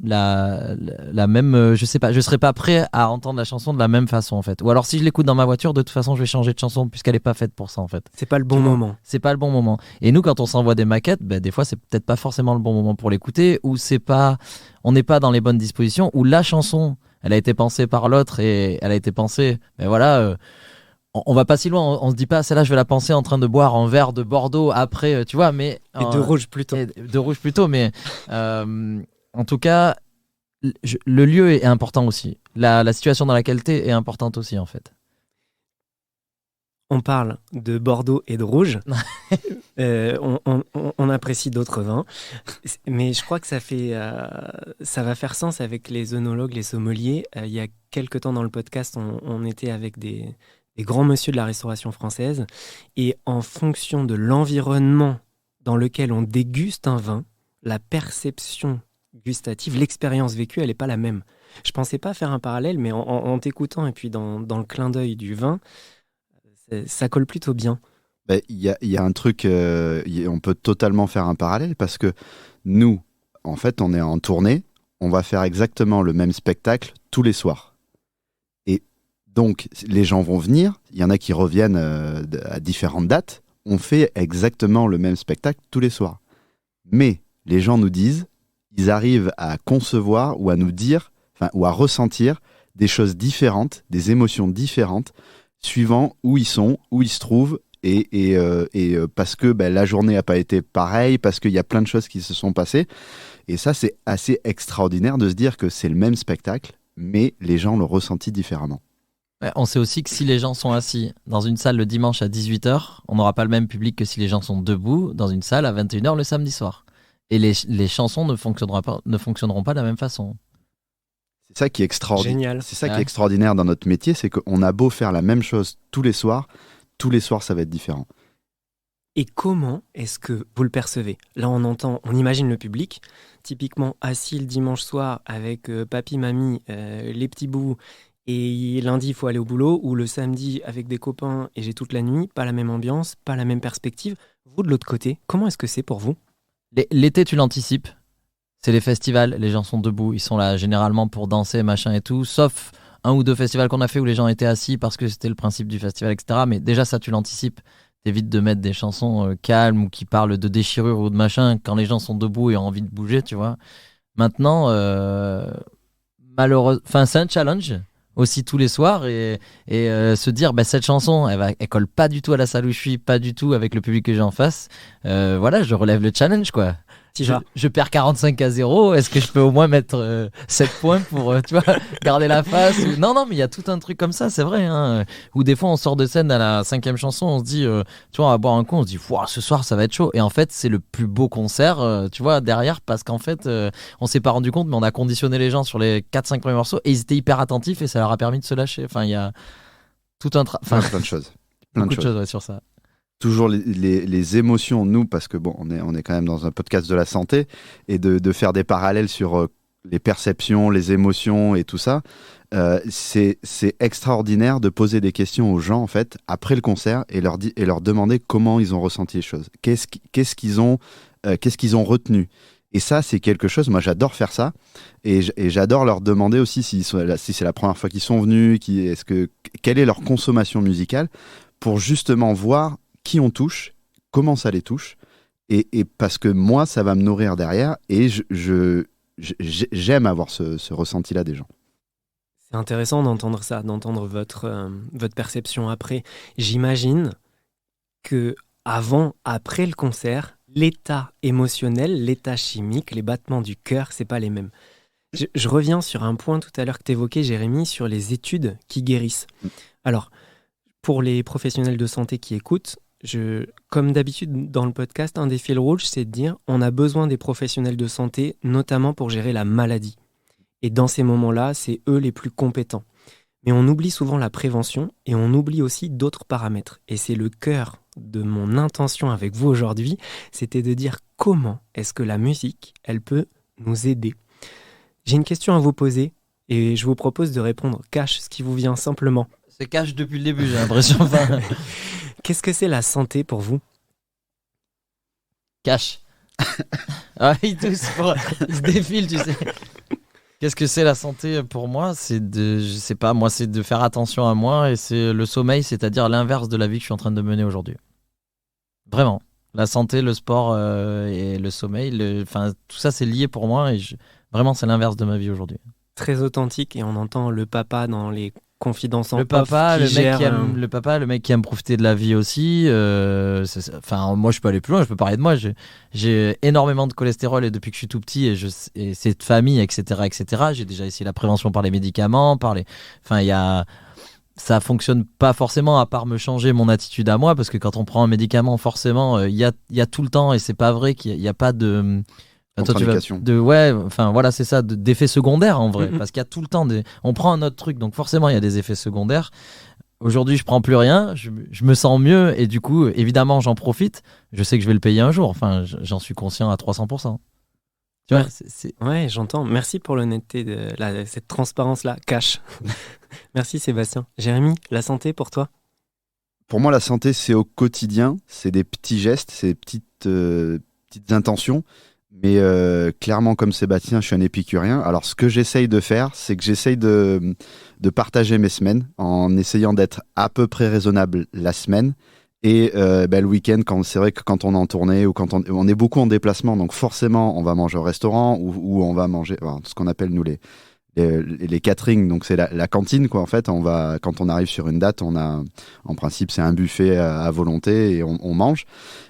je sais pas, je serais pas prêt à entendre la chanson de la même façon en fait. Ou alors si je l'écoute dans ma voiture, de toute façon je vais changer de chanson puisqu'elle est pas faite pour ça en fait. C'est pas le bon moment. C'est pas le bon moment. Et nous quand on s'envoie des maquettes, des fois c'est peut-être pas forcément le bon moment pour l'écouter ou on n'est pas dans les bonnes dispositions, ou la chanson, elle a été pensée par l'autre et elle a été pensée, on va pas si loin, on se dit pas, celle-là je vais la penser en train de boire un verre de Bordeaux après, tu vois, mais... Et de rouge plutôt. De rouge plutôt, mais en tout cas, le lieu est important aussi. La situation dans laquelle t'es est importante aussi en fait. On parle de Bordeaux et de rouge. On apprécie d'autres vins. Mais je crois que ça va faire sens avec les œnologues, les sommeliers. Il y a quelques temps dans le podcast, on était avec des grands monsieur de la restauration française. Et en fonction de l'environnement dans lequel on déguste un vin, la perception gustative, l'expérience vécue, elle n'est pas la même. Je ne pensais pas faire un parallèle, mais en t'écoutant et puis dans le clin d'œil du vin, ça colle plutôt bien. Il y a un truc, on peut totalement faire un parallèle parce que nous, en fait, on est en tournée, on va faire exactement le même spectacle tous les soirs. Et donc, les gens vont venir, il y en a qui reviennent à différentes dates, on fait exactement le même spectacle tous les soirs. Mais les gens nous disent, ils arrivent à concevoir ou à nous dire, ou à ressentir des choses différentes, des émotions différentes, suivant où ils sont, où ils se trouvent parce que la journée n'a pas été pareille, parce qu'il y a plein de choses qui se sont passées. Et ça, c'est assez extraordinaire de se dire que c'est le même spectacle, mais les gens l'ont ressenti différemment. Ouais, on sait aussi que si les gens sont assis dans une salle le dimanche à 18h, on n'aura pas le même public que si les gens sont debout dans une salle à 21h le samedi soir. Et les chansons ne fonctionneront pas de la même façon. C'est ça qui est extraordinaire. Génial. C'est ça qui est extraordinaire dans notre métier, c'est qu'on a beau faire la même chose tous les soirs ça va être différent. Et comment est-ce que vous le percevez ? Là, on imagine le public, typiquement assis le dimanche soir avec papy, mamie, les petits bouts, et lundi, il faut aller au boulot, ou le samedi avec des copains et j'ai toute la nuit, pas la même ambiance, pas la même perspective. Vous, de l'autre côté, comment est-ce que c'est pour vous ? L'été, tu l'anticipes. C'est les festivals, les gens sont debout, ils sont là généralement pour danser, machin et tout, sauf un ou deux festivals qu'on a fait où les gens étaient assis parce que c'était le principe du festival, etc. Mais déjà, ça, tu l'anticipes. T'évites de mettre des chansons calmes ou qui parlent de déchirure ou de machin quand les gens sont debout et ont envie de bouger, tu vois. Maintenant, malheureusement, c'est un challenge aussi tous les soirs et se dire cette chanson elle colle pas du tout à la salle où je suis, pas du tout avec le public que j'ai en face. Voilà, je relève le challenge quoi. Je perds 45-0, est-ce que je peux au moins mettre 7 points pour tu vois, garder la face Non, mais il y a tout un truc comme ça, c'est vrai. Hein, où des fois, on sort de scène à la 5e chanson, on se dit, tu vois, on va boire un coup, on se dit, ce soir, ça va être chaud. Et en fait, c'est le plus beau concert, tu vois, derrière, parce qu'en fait, on s'est pas rendu compte, mais on a conditionné les gens sur les 4-5 premiers morceaux et ils étaient hyper attentifs et ça leur a permis de se lâcher. Enfin, il y a tout un plein de choses. Beaucoup de choses ouais, sur ça. Toujours les émotions, nous, parce que on est quand même dans un podcast de la santé, et de faire des parallèles sur les perceptions, les émotions et tout ça, c'est extraordinaire de poser des questions aux gens, en fait, après le concert, et leur demander comment ils ont ressenti les choses. Qu'est-ce qu'ils ont retenu. Et ça, c'est quelque chose, moi j'adore faire ça, et j'adore leur demander aussi si c'est la première fois qu'ils sont venus, quelle est leur consommation musicale, pour justement voir qui on touche, comment ça les touche, et parce que moi, ça va me nourrir derrière, et j'aime avoir ce ressenti-là des gens. C'est intéressant d'entendre ça, d'entendre votre perception après. J'imagine que après le concert, l'état émotionnel, l'état chimique, les battements du cœur, c'est pas les mêmes. Je reviens sur un point tout à l'heure que tu évoquais, Jérémy, sur les études qui guérissent. Alors, pour les professionnels de santé qui écoutent, comme d'habitude dans le podcast, un des fils rouges, c'est de dire on a besoin des professionnels de santé, notamment pour gérer la maladie. Et dans ces moments-là, c'est eux les plus compétents. Mais on oublie souvent la prévention et on oublie aussi d'autres paramètres. Et c'est le cœur de mon intention avec vous aujourd'hui, c'était de dire comment est-ce que la musique, elle peut nous aider. J'ai une question à vous poser et je vous propose de répondre cash, ce qui vous vient simplement. C'est cash depuis le début, j'ai l'impression. Qu'est-ce que c'est la santé pour vous ? Cash. Ah, ils se défilent, tu sais. Qu'est-ce que c'est la santé pour moi ? C'est c'est de faire attention à moi et c'est le sommeil, c'est-à-dire l'inverse de la vie que je suis en train de mener aujourd'hui. Vraiment. La santé, le sport et le sommeil, tout ça c'est lié pour moi et vraiment c'est l'inverse de ma vie aujourd'hui. Très authentique et on entend le papa dans les confidences en le papa, le mec qui aime profiter de la vie aussi. Moi, je peux aller plus loin. Je peux parler de moi. J'ai énormément de cholestérol et depuis que je suis tout petit et c'est de famille, etc., etc. J'ai déjà essayé la prévention par les médicaments, ça fonctionne pas forcément à part me changer mon attitude à moi parce que quand on prend un médicament, forcément, il y a tout le temps et c'est pas vrai qu'il y a pas de c'est ça, d'effets secondaires en vrai, parce qu'il y a tout le temps on prend un autre truc, donc forcément il y a des effets secondaires. Aujourd'hui je prends plus rien, je me sens mieux et du coup évidemment j'en profite, je sais que je vais le payer un jour, j'en suis conscient à 300%. Tu vois, Ouais, j'entends. Merci pour l'honnêteté cette transparence là, cash. Merci Sébastien. Jérémy, la santé pour toi ? Pour moi la santé c'est au quotidien, c'est des petits gestes, c'est des petites intentions. Mais clairement, comme Sébastien, je suis un épicurien. Alors, ce que j'essaye de faire, c'est que j'essaye de partager mes semaines en essayant d'être à peu près raisonnable la semaine. Et le week-end, c'est vrai que quand on est en tournée ou quand on est beaucoup en déplacement, donc forcément, on va manger au restaurant ou on va manger ce qu'on appelle, nous, les catering, donc c'est la cantine, quoi. En fait, quand on arrive sur une date, en principe, c'est un buffet à volonté et on mange.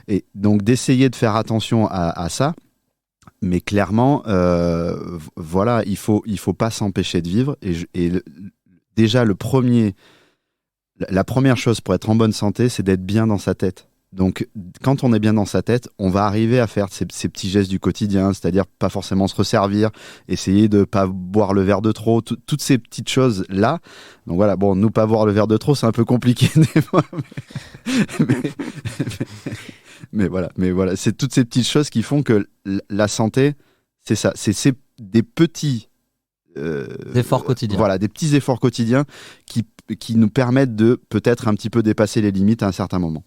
Et donc, d'essayer de faire attention à ça. Mais clairement, voilà, il faut pas s'empêcher de vivre. Déjà, la première chose pour être en bonne santé, c'est d'être bien dans sa tête. Donc, quand on est bien dans sa tête, on va arriver à faire ces petits gestes du quotidien, c'est-à-dire pas forcément se resservir, essayer de pas boire le verre de trop, toutes ces petites choses-là. Donc voilà, bon, nous, pas boire le verre de trop, c'est un peu compliqué des fois. Mais voilà, c'est toutes ces petites choses qui font que la santé, c'est ça. C'est des petits efforts quotidiens. Voilà, des petits efforts quotidiens qui nous permettent de peut-être un petit peu dépasser les limites à un certain moment.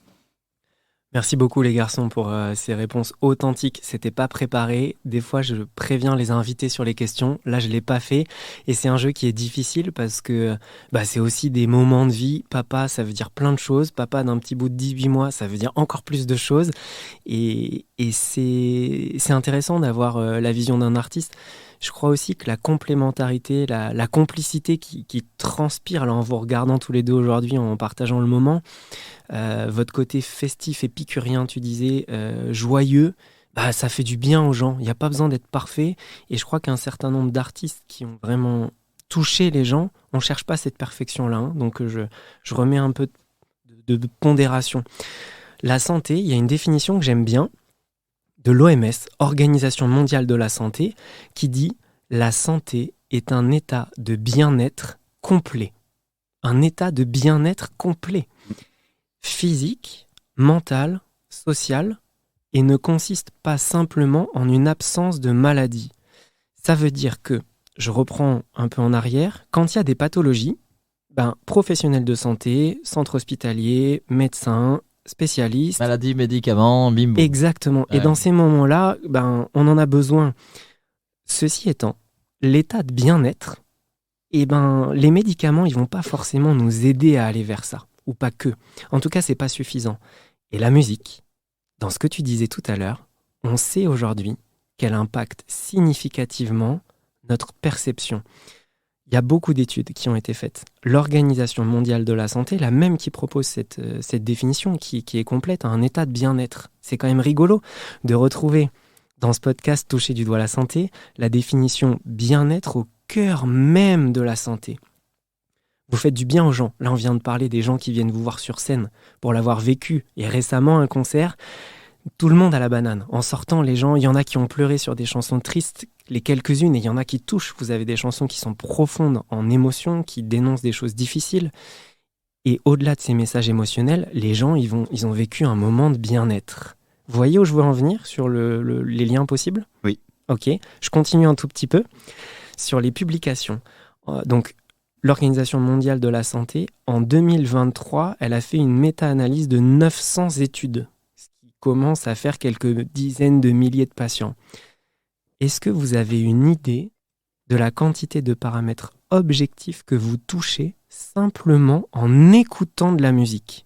Merci beaucoup les garçons pour ces réponses authentiques. C'était pas préparé. Des fois, je préviens les invités sur les questions. Là, je l'ai pas fait. Et c'est un jeu qui est difficile parce que c'est aussi des moments de vie. Papa, ça veut dire plein de choses. Papa d'un petit bout de 18 mois, ça veut dire encore plus de choses. Et c'est intéressant d'avoir la vision d'un artiste. Je crois aussi que la complémentarité, la complicité qui transpire là, en vous regardant tous les deux aujourd'hui, en partageant le moment, votre côté festif, épicurien, tu disais, joyeux, ça fait du bien aux gens. Il n'y a pas besoin d'être parfait. Et je crois qu'un certain nombre d'artistes qui ont vraiment touché les gens, on ne cherche pas cette perfection-là. Hein. Donc je remets un peu de pondération. La santé, il y a une définition que j'aime bien de l'OMS, Organisation mondiale de la santé, qui dit « La santé est un état de bien-être complet ». Un état de bien-être complet. Physique, mental, social, et ne consiste pas simplement en une absence de maladie. Ça veut dire que, je reprends un peu en arrière, quand il y a des pathologies, professionnels de santé, centre hospitalier, médecins, spécialistes... Maladie, médicaments, bim boum. Exactement. Ouais. Et dans ces moments-là, on en a besoin. Ceci étant, l'état de bien-être, les médicaments, ils vont pas forcément nous aider à aller vers ça. Ou pas que. En tout cas, c'est pas suffisant. Et la musique, dans ce que tu disais tout à l'heure, on sait aujourd'hui qu'elle impacte significativement notre perception. Il y a beaucoup d'études qui ont été faites. L'Organisation mondiale de la santé, la même qui propose cette définition qui est complète, un état de bien-être. C'est quand même rigolo de retrouver dans ce podcast Toucher du doigt la santé, la définition bien-être au cœur même de la santé. Vous faites du bien aux gens. Là, on vient de parler des gens qui viennent vous voir sur scène pour l'avoir vécu. Et récemment, un concert, tout le monde à la banane. En sortant, les gens, il y en a qui ont pleuré sur des chansons tristes, les quelques-unes, et il y en a qui touchent. Vous avez des chansons qui sont profondes en émotion, qui dénoncent des choses difficiles. Et au-delà de ces messages émotionnels, les gens, ils ont vécu un moment de bien-être. Vous voyez où je veux en venir sur les liens possibles ? Oui. Ok, je continue un tout petit peu sur les publications. Donc, l'Organisation mondiale de la santé, en 2023, elle a fait une méta-analyse de 900 études, ce qui commence à faire quelques dizaines de milliers de patients. Est-ce que vous avez une idée de la quantité de paramètres objectifs que vous touchez simplement en écoutant de la musique ?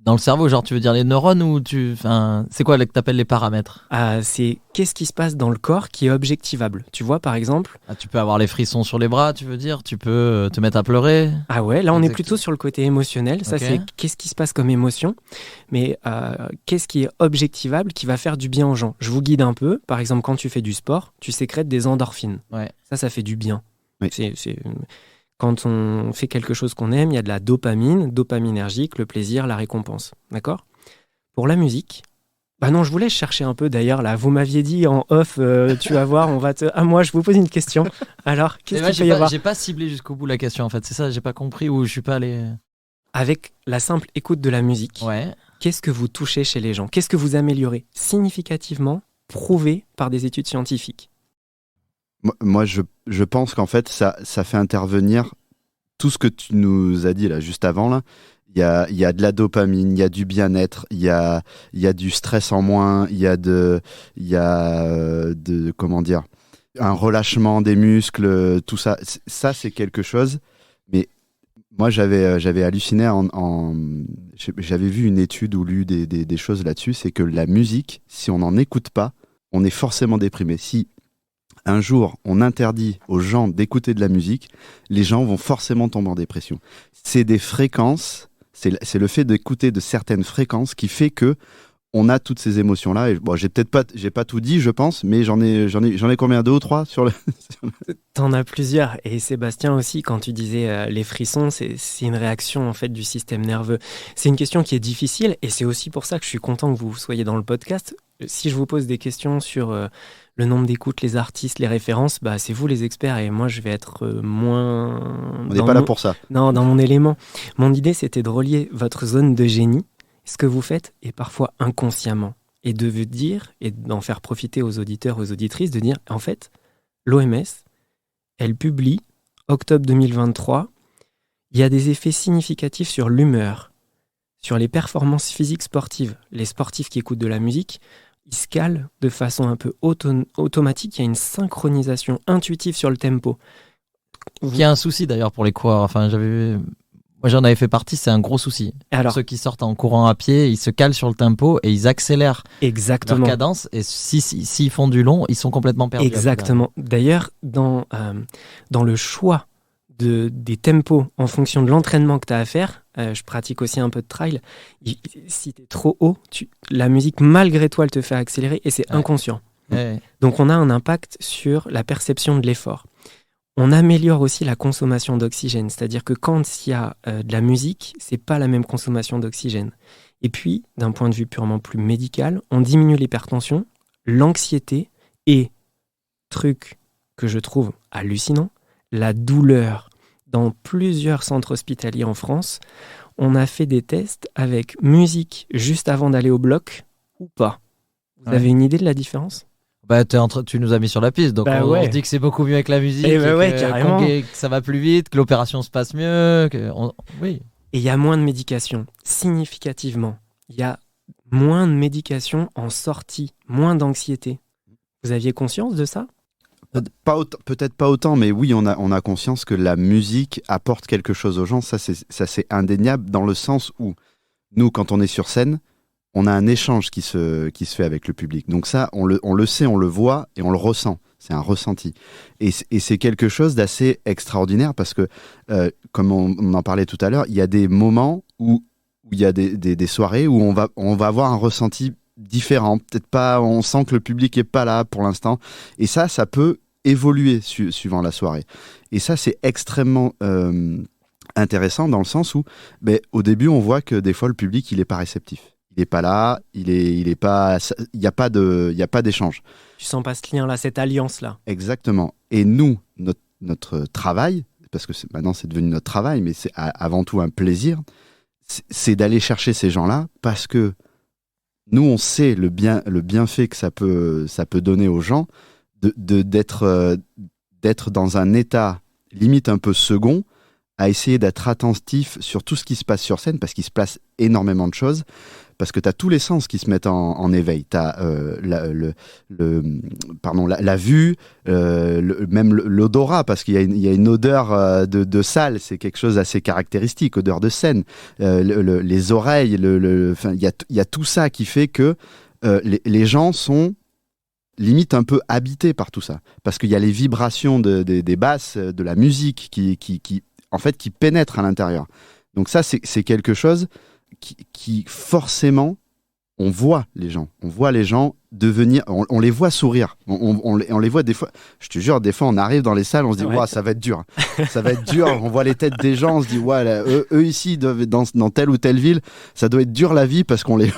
Dans le cerveau, genre tu veux dire les neurones ou c'est quoi que t'appelles les paramètres ? C'est qu'est-ce qui se passe dans le corps qui est objectivable. Tu vois, par exemple... tu peux avoir les frissons sur les bras, tu veux dire ? Tu peux te mettre à pleurer ? Ah ouais, là on est plutôt sur le côté émotionnel. Ça, Okay. c'est qu'est-ce qui se passe comme émotion. Mais qu'est-ce qui est objectivable, qui va faire du bien aux gens ? Je vous guide un peu. Par exemple, quand tu fais du sport, tu sécrètes des endorphines. Ouais. Ça fait du bien. Oui. Quand on fait quelque chose qu'on aime, il y a de la dopaminergique, le plaisir, la récompense. D'accord ? Pour la musique, non, je voulais chercher un peu d'ailleurs. Là, vous m'aviez dit en off, tu vas voir, moi, je vous pose une question. Alors, qu'est-ce qu'il peut y avoir ? J'ai pas ciblé jusqu'au bout la question en fait. C'est ça, j'ai pas compris où je suis pas allé. Avec la simple écoute de la musique, Ouais. Qu'est-ce que vous touchez chez les gens ? Qu'est-ce que vous améliorez significativement, prouvé par des études scientifiques ? Moi, je pense qu'en fait, ça fait intervenir tout ce que tu nous as dit là, juste avant. Là. Il y a de la dopamine, il y a du bien-être, il y a du stress en moins, il y a comment dire, un relâchement des muscles, tout ça. Ça, c'est quelque chose. Mais moi, j'avais halluciné j'avais vu une étude ou lu des choses là-dessus. C'est que la musique, si on n'en écoute pas, on est forcément déprimé. Si un jour on interdit aux gens d'écouter de la musique, les gens vont forcément tomber en dépression. C'est des fréquences, c'est le fait d'écouter de certaines fréquences qui fait que on a toutes ces émotions-là. Et, bon, j'ai pas tout dit, je pense, mais j'en ai combien, 2 ou 3 sur le... T'en as plusieurs. Et Sébastien aussi, quand tu disais les frissons, c'est une réaction en fait du système nerveux. C'est une question qui est difficile et c'est aussi pour ça que je suis content que vous soyez dans le podcast. Si je vous pose des questions sur le nombre d'écoutes, les artistes, les références, bah, c'est vous les experts et moi je vais être moins... On n'est pas là pour ça. Non, dans mon élément. Mon idée, c'était de relier votre zone de génie, ce que vous faites, et parfois inconsciemment, et de vous dire, et d'en faire profiter aux auditeurs, aux auditrices, de dire, en fait, l'OMS, elle publie, octobre 2023, il y a des effets significatifs sur l'humeur, sur les performances physiques sportives. Les sportifs qui écoutent de la musique, ils se calent de façon un peu automatique, il y a une synchronisation intuitive sur le tempo. Il y a un souci d'ailleurs pour les coureurs, enfin moi j'en avais fait partie, c'est un gros souci. Alors, ceux qui sortent en courant à pied, ils se calent sur le tempo et ils accélèrent exactement. leur cadence. Et s'ils font du long, ils sont complètement perdus. Exactement. D'ailleurs, dans le choix des tempos en fonction de l'entraînement que tu as à faire, je pratique aussi un peu de trail, si tu es trop haut, la musique malgré toi elle te fait accélérer et c'est inconscient. Ouais. Donc on a un impact sur la perception de l'effort. On améliore aussi la consommation d'oxygène, c'est-à-dire que quand il y a de la musique, c'est pas la même consommation d'oxygène. Et puis, d'un point de vue purement plus médical, on diminue l'hypertension, l'anxiété et, truc que je trouve hallucinant, la douleur. Dans plusieurs centres hospitaliers en France, on a fait des tests avec musique juste avant d'aller au bloc ou pas. Vous avez une idée de la différence ? Bah, tu nous as mis sur la piste, donc on se dit que c'est beaucoup mieux avec la musique, carrément. Que ça va plus vite, que l'opération se passe mieux. Oui. Et il y a moins de médication, significativement. Il y a moins de médication en sortie, moins d'anxiété. Vous aviez conscience de ça ? Peut-être pas autant, mais oui, on a conscience que la musique apporte quelque chose aux gens. Ça, c'est indéniable dans le sens où nous, quand on est sur scène, on a un échange qui se fait avec le public. Donc ça, on le sait, on le voit et on le ressent. C'est un ressenti. Et c'est quelque chose d'assez extraordinaire parce que, comme on en parlait tout à l'heure, il y a des moments où il y a des soirées où on va avoir un ressenti différent. Peut-être pas, on sent que le public est pas là pour l'instant. Et ça peut évoluer suivant la soirée. Et ça, c'est extrêmement intéressant dans le sens où, au début, on voit que des fois, le public, il est pas réceptif. Il n'est pas là, il y a pas d'échange. Tu sens pas ce lien-là, cette alliance-là. Exactement. Et nous, notre travail, parce que maintenant c'est devenu notre travail, mais c'est avant tout un plaisir, c'est d'aller chercher ces gens-là parce que nous, on sait le bienfait que ça peut donner aux gens d'être dans un état limite un peu second, à essayer d'être attentif sur tout ce qui se passe sur scène, parce qu'il se passe énormément de choses, parce que tu as tous les sens qui se mettent en éveil. Tu as la vue, même l'odorat, parce qu'il y a une odeur de salle, c'est quelque chose d'assez caractéristique, odeur de scène. Les oreilles, il y a tout ça qui fait que les gens sont limite un peu habités par tout ça, parce qu'il y a les vibrations des basses, de la musique qui pénètrent à l'intérieur. Donc ça, c'est quelque chose qui forcément, on voit les gens devenir, on les voit sourire, on les voit des fois, je te jure, des fois on arrive dans les salles, on se dit ouais, ça va être dur, on voit les têtes des gens, on se dit ouais, là, eux ici dans telle ou telle ville, ça doit être dur la vie, parce qu'on les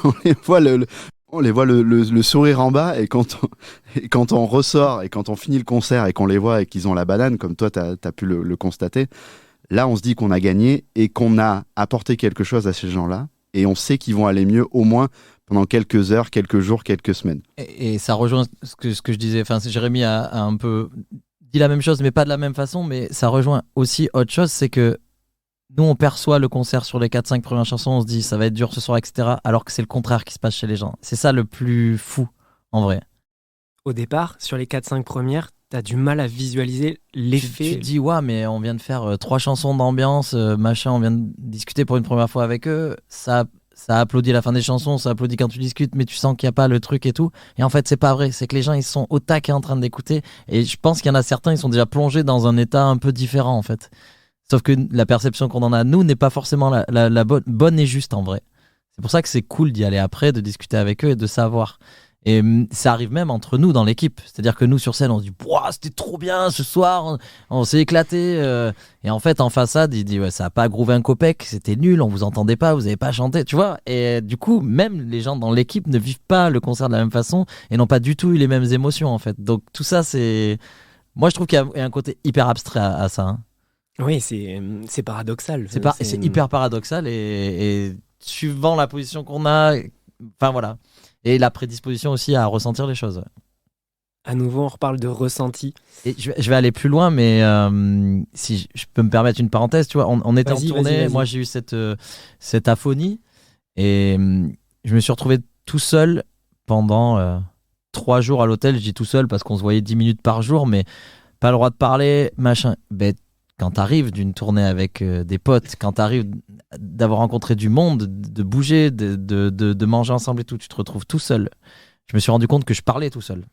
voit le sourire en bas, et quand on ressort et quand on finit le concert et qu'on les voit et qu'ils ont la banane, comme toi t'as pu le constater, là on se dit qu'on a gagné et qu'on a apporté quelque chose à ces gens-là, et on sait qu'ils vont aller mieux au moins pendant quelques heures, quelques jours, quelques semaines. Et ça rejoint ce que je disais, enfin Jérémy a un peu dit la même chose, mais pas de la même façon, mais ça rejoint aussi autre chose, c'est que nous on perçoit le concert sur les 4-5 premières chansons, on se dit ça va être dur ce soir, etc., alors que c'est le contraire qui se passe chez les gens. C'est ça le plus fou, en vrai. Au départ, sur les 4-5 premières, t'as du mal à visualiser l'effet. Tu te dis, ouais, mais on vient de faire 3 chansons d'ambiance, machin, on vient de discuter pour une première fois avec eux, ça ça applaudit à la fin des chansons, ça applaudit quand tu discutes, mais tu sens qu'il n'y a pas le truc et tout. Et en fait, c'est pas vrai. C'est que les gens, ils sont au taquet en train d'écouter. Et je pense qu'il y en a certains, ils sont déjà plongés dans un état un peu différent, en fait. Sauf que la perception qu'on en a, nous, n'est pas forcément la bonne et juste, en vrai. C'est pour ça que c'est cool d'y aller après, de discuter avec eux et de savoir. Et ça arrive même entre nous dans l'équipe. C'est-à-dire que nous, sur scène, on se dit « Wouah, c'était trop bien ce soir, on s'est éclaté. » Et en fait, en façade, il dit ouais, « Ça n'a pas groové un copec, c'était nul, on vous entendait pas, vous n'avez pas chanté. » Tu vois. Et du coup, même les gens dans l'équipe ne vivent pas le concert de la même façon et n'ont pas du tout eu les mêmes émotions, en fait. Donc tout ça, c'est... Moi, je trouve qu'il y a un côté hyper abstrait à ça. Hein. Oui, c'est paradoxal. C'est hyper paradoxal et suivant la position qu'on a... Enfin, voilà. Et la prédisposition aussi à ressentir les choses. À nouveau, on reparle de ressenti. Et je vais aller plus loin, mais si je peux me permettre une parenthèse, tu vois, on était en tournée, vas-y. moi j'ai eu cette aphonie, et je me suis retrouvé tout seul pendant 3 jours à l'hôtel. Je dis tout seul parce qu'on se voyait 10 minutes par jour, mais pas le droit de parler, machin. Ben, quand t'arrives d'une tournée avec des potes, quand t'arrives d'avoir rencontré du monde, de bouger, de manger ensemble et tout, tu te retrouves tout seul. Je me suis rendu compte que je parlais tout seul.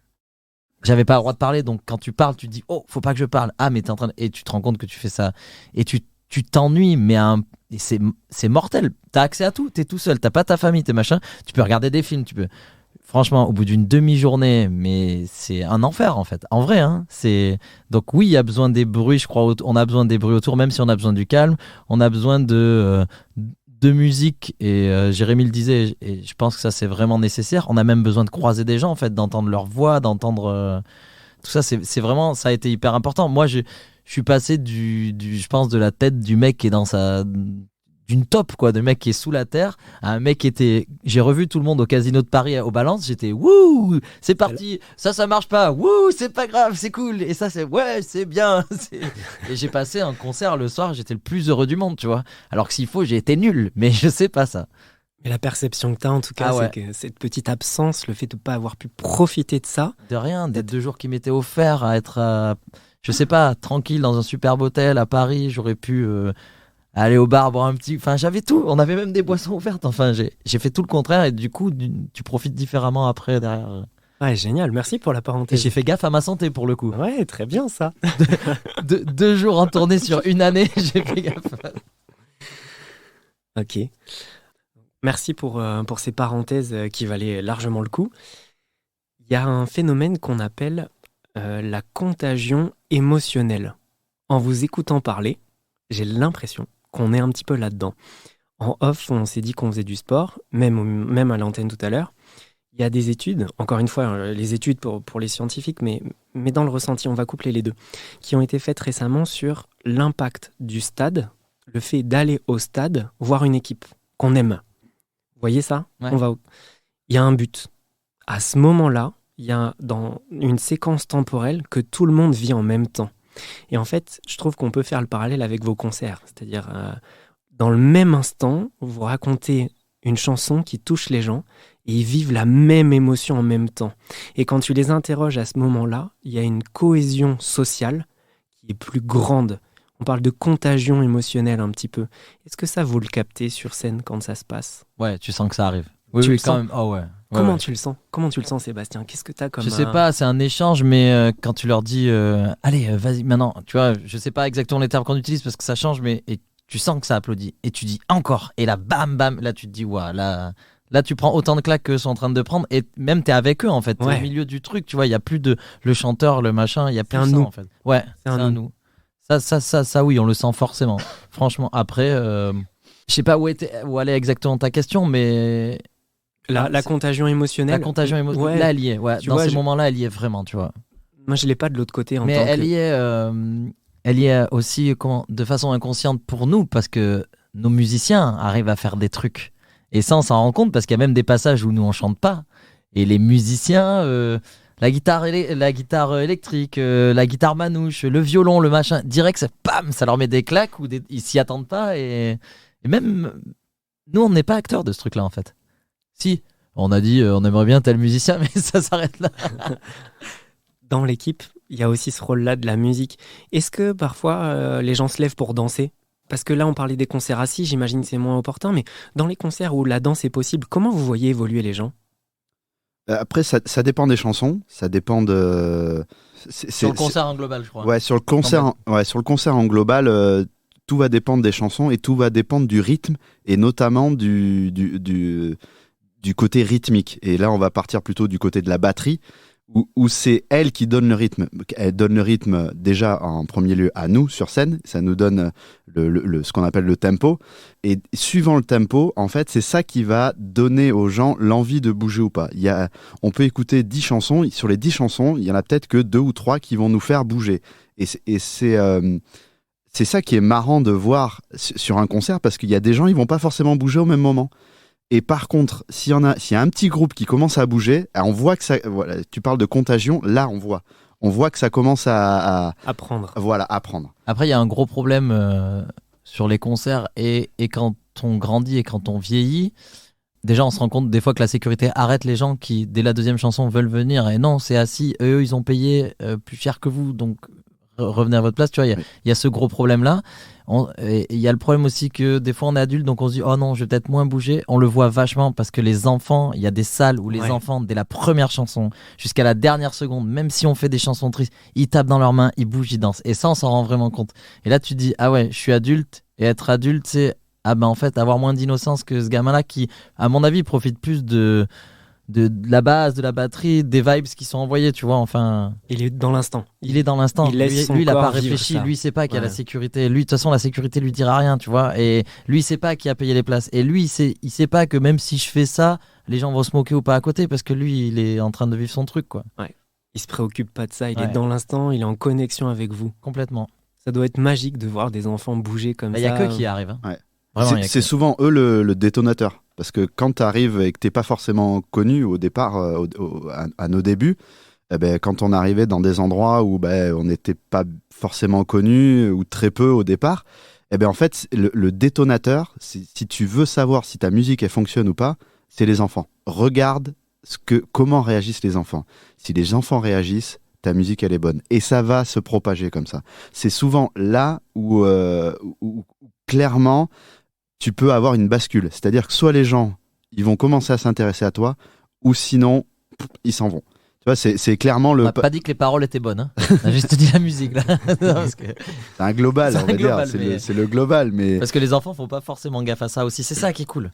J'avais pas le droit de parler, donc quand tu parles, tu te dis « Oh, faut pas que je parle. » Ah, mais t'es en train de... Et tu te rends compte que tu fais ça. Et tu t'ennuies, mais et c'est mortel. T'as accès à tout, t'es tout seul, t'as pas ta famille, t'es machin. Tu peux regarder des films, tu peux... Franchement, au bout d'une demi-journée, mais c'est un enfer en fait. En vrai, hein, c'est... Donc oui, il y a besoin des bruits, je crois. On a besoin des bruits autour, même si on a besoin du calme. On a besoin de musique, et Jérémy le disait, et je pense que ça c'est vraiment nécessaire. On a même besoin de croiser des gens en fait, d'entendre leur voix, d'entendre... Tout ça, c'est vraiment... Ça a été hyper important. Moi, je suis passé je pense, de la tête du mec qui est dans sa... d'une top quoi, de mec qui est sous la terre, à un mec qui était... J'ai revu tout le monde au Casino de Paris au Balance, j'étais wouh, c'est parti, ça marche pas, wouh, c'est pas grave, c'est cool, et ça c'est ouais, c'est bien. Et j'ai passé un concert le soir, j'étais le plus heureux du monde, tu vois, alors que s'il faut j'ai été nul, mais je sais pas ça. Mais la perception que tu as en tout cas, ouais. c'est que cette petite absence, le fait de ne pas avoir pu profiter de ça. De rien, des 2 jours qui m'étaient offerts à être, je sais pas, tranquille dans un superbe hôtel à Paris, j'aurais pu... aller au bar, boire un petit... Enfin, j'avais tout. On avait même des boissons offertes. Enfin, j'ai fait tout le contraire et du coup, tu profites différemment après, derrière. Ouais, génial. Merci pour la Et parenthèse. j'ai fait gaffe à ma santé, pour le coup. Ouais, très bien ça. 2 jours en tournée sur une année, j'ai fait gaffe. Ok. Merci pour ces parenthèses qui valaient largement le coup. Il y a un phénomène qu'on appelle la contagion émotionnelle. En vous écoutant parler, j'ai l'impression qu'on est un petit peu là-dedans. En off, on s'est dit qu'on faisait du sport, même à l'antenne tout à l'heure. Il y a des études, encore une fois, les études pour les scientifiques, mais dans le ressenti, on va coupler les deux, qui ont été faites récemment sur l'impact du stade, le fait d'aller au stade, voir une équipe qu'on aime. Vous voyez ça ? Ouais. Il y a un but. À ce moment-là, il y a dans une séquence temporelle que tout le monde vit en même temps. Et en fait, je trouve qu'on peut faire le parallèle avec vos concerts. C'est-à-dire, dans le même instant, vous racontez une chanson qui touche les gens et ils vivent la même émotion en même temps. Et quand tu les interroges à ce moment-là, il y a une cohésion sociale qui est plus grande. On parle de contagion émotionnelle un petit peu. Est-ce que ça, vous le captez sur scène quand ça se passe ? Ouais, tu sens que ça arrive. Oui, Tu le quand sens ? même. Oh ouais. Comment tu le sens ? Comment tu le sens, Sébastien ? Qu'est-ce que tu as comme... Je sais pas, c'est un échange, mais quand tu leur dis allez, vas-y, maintenant, tu vois, je sais pas exactement les termes qu'on utilise parce que ça change, mais et tu sens que ça applaudit. Et tu dis encore. Et là, bam, bam, là, tu te dis, waouh, là, tu prends autant de claques qu'eux sont en train de prendre. Et même, t'es avec eux, en fait. T'es au milieu du truc, tu vois, il n'y a plus de le chanteur, le machin, il y a plus un ça, nous. en fait. Ouais, c'est un nous. Ça, oui, on le sent forcément. Franchement, après, je sais pas où allait exactement ta question, mais. La contagion émotionnelle. La contagion émotionnelle, ouais. là, elle y est. Ouais. Dans ces moments-là, elle y est vraiment, tu vois. Moi, je l'ai pas de l'autre côté en mais tant elle y est aussi de façon inconsciente pour nous, parce que nos musiciens arrivent à faire des trucs. Et ça, on s'en rend compte, parce qu'il y a même des passages où nous, on chante pas. Et les musiciens, la guitare électrique, la guitare manouche, le violon, le machin, direct, ça leur met des claques, ou ils s'y attendent pas. Et même, nous, on n'est pas acteurs de ce truc-là, en fait. Si, on a dit on aimerait bien tel musicien, mais ça s'arrête là. Dans l'équipe, il y a aussi ce rôle-là de la musique. Est-ce que parfois les gens se lèvent pour danser ? Parce que là, on parlait des concerts assis, j'imagine que c'est moins opportun, mais dans les concerts où la danse est possible, comment vous voyez évoluer les gens ? Après, ça dépend des chansons, ça dépend de... Sur le concert en global, je crois. Ouais, sur le concert en global, tout va dépendre des chansons et tout va dépendre du rythme et notamment du côté rythmique. Et là, on va partir plutôt du côté de la batterie où c'est elle qui donne le rythme. Elle donne le rythme déjà en premier lieu à nous sur scène. Ça nous donne ce qu'on appelle le tempo. Et suivant le tempo, en fait, c'est ça qui va donner aux gens l'envie de bouger ou pas. On peut écouter 10 chansons. Sur les 10 chansons, il y en a peut-être que 2 ou 3 qui vont nous faire bouger. Et c'est ça qui est marrant de voir sur un concert parce qu'il y a des gens, ils vont pas forcément bouger au même moment. Et par contre, s'il y a un petit groupe qui commence à bouger, on voit que ça. Voilà, tu parles de contagion, là on voit que ça commence à apprendre. Voilà, apprendre. Après, il y a un gros problème sur les concerts et quand on grandit et quand on vieillit. Déjà, on se rend compte des fois que la sécurité arrête les gens qui, dès la deuxième chanson, veulent venir. Et non, c'est assis, eux, ils ont payé plus cher que vous, donc revenez à votre place. Tu vois, il y a ce gros problème-là. Et il y a le problème aussi que des fois on est adulte, donc on se dit oh non, je vais peut-être moins bouger. On le voit vachement parce que les enfants, il y a des salles où les enfants, dès la première chanson jusqu'à la dernière seconde, même si on fait des chansons tristes, ils tapent dans leurs mains, ils bougent, ils dansent. Et ça, on s'en rend vraiment compte. Et là, tu te dis ah ouais, je suis adulte. Et être adulte, c'est en fait avoir moins d'innocence que ce gamin-là qui, à mon avis, profite plus de la base, de la batterie, des vibes qui sont envoyées, tu vois, enfin... Il est dans l'instant. Il est dans l'instant. Lui, il n'a pas réfléchi. Lui, il sait pas qu'il y a la Ouais. sécurité. Lui, de toute façon, la sécurité lui dira rien, tu vois. Et lui, il sait pas qui a payé les places. Et lui, il sait pas que même si je fais ça, les gens vont se moquer ou pas à côté, parce que lui, il est en train de vivre son truc, quoi. Il se préoccupe pas de ça, il Ouais. est dans l'instant, il est en connexion avec vous. Complètement. Ça doit être magique de voir des enfants bouger comme Il ça. y a que qui y arrive. Hein. Ouais. Vraiment, C'est souvent eux le détonateur. Parce que quand tu arrives et que tu n'es pas forcément connu au départ, à nos débuts, quand on arrivait dans des endroits où on n'était pas forcément connu ou très peu au départ, en fait, le détonateur, si tu veux savoir si ta musique elle fonctionne ou pas, c'est les enfants. Regarde comment réagissent les enfants. Si les enfants réagissent, ta musique elle est bonne. Et ça va se propager comme ça. C'est souvent là où clairement, tu peux avoir une bascule. C'est-à-dire que soit les gens, ils vont commencer à s'intéresser à toi, ou sinon, ils s'en vont. Tu vois, c'est clairement On le... n'a pas dit que les paroles étaient bonnes. Hein. On a juste dit la musique, là. Non, parce que... C'est un global, C'est on un va global, dire. C'est le global, mais... Parce que les enfants font pas forcément gaffe à ça aussi. C'est ça qui est cool.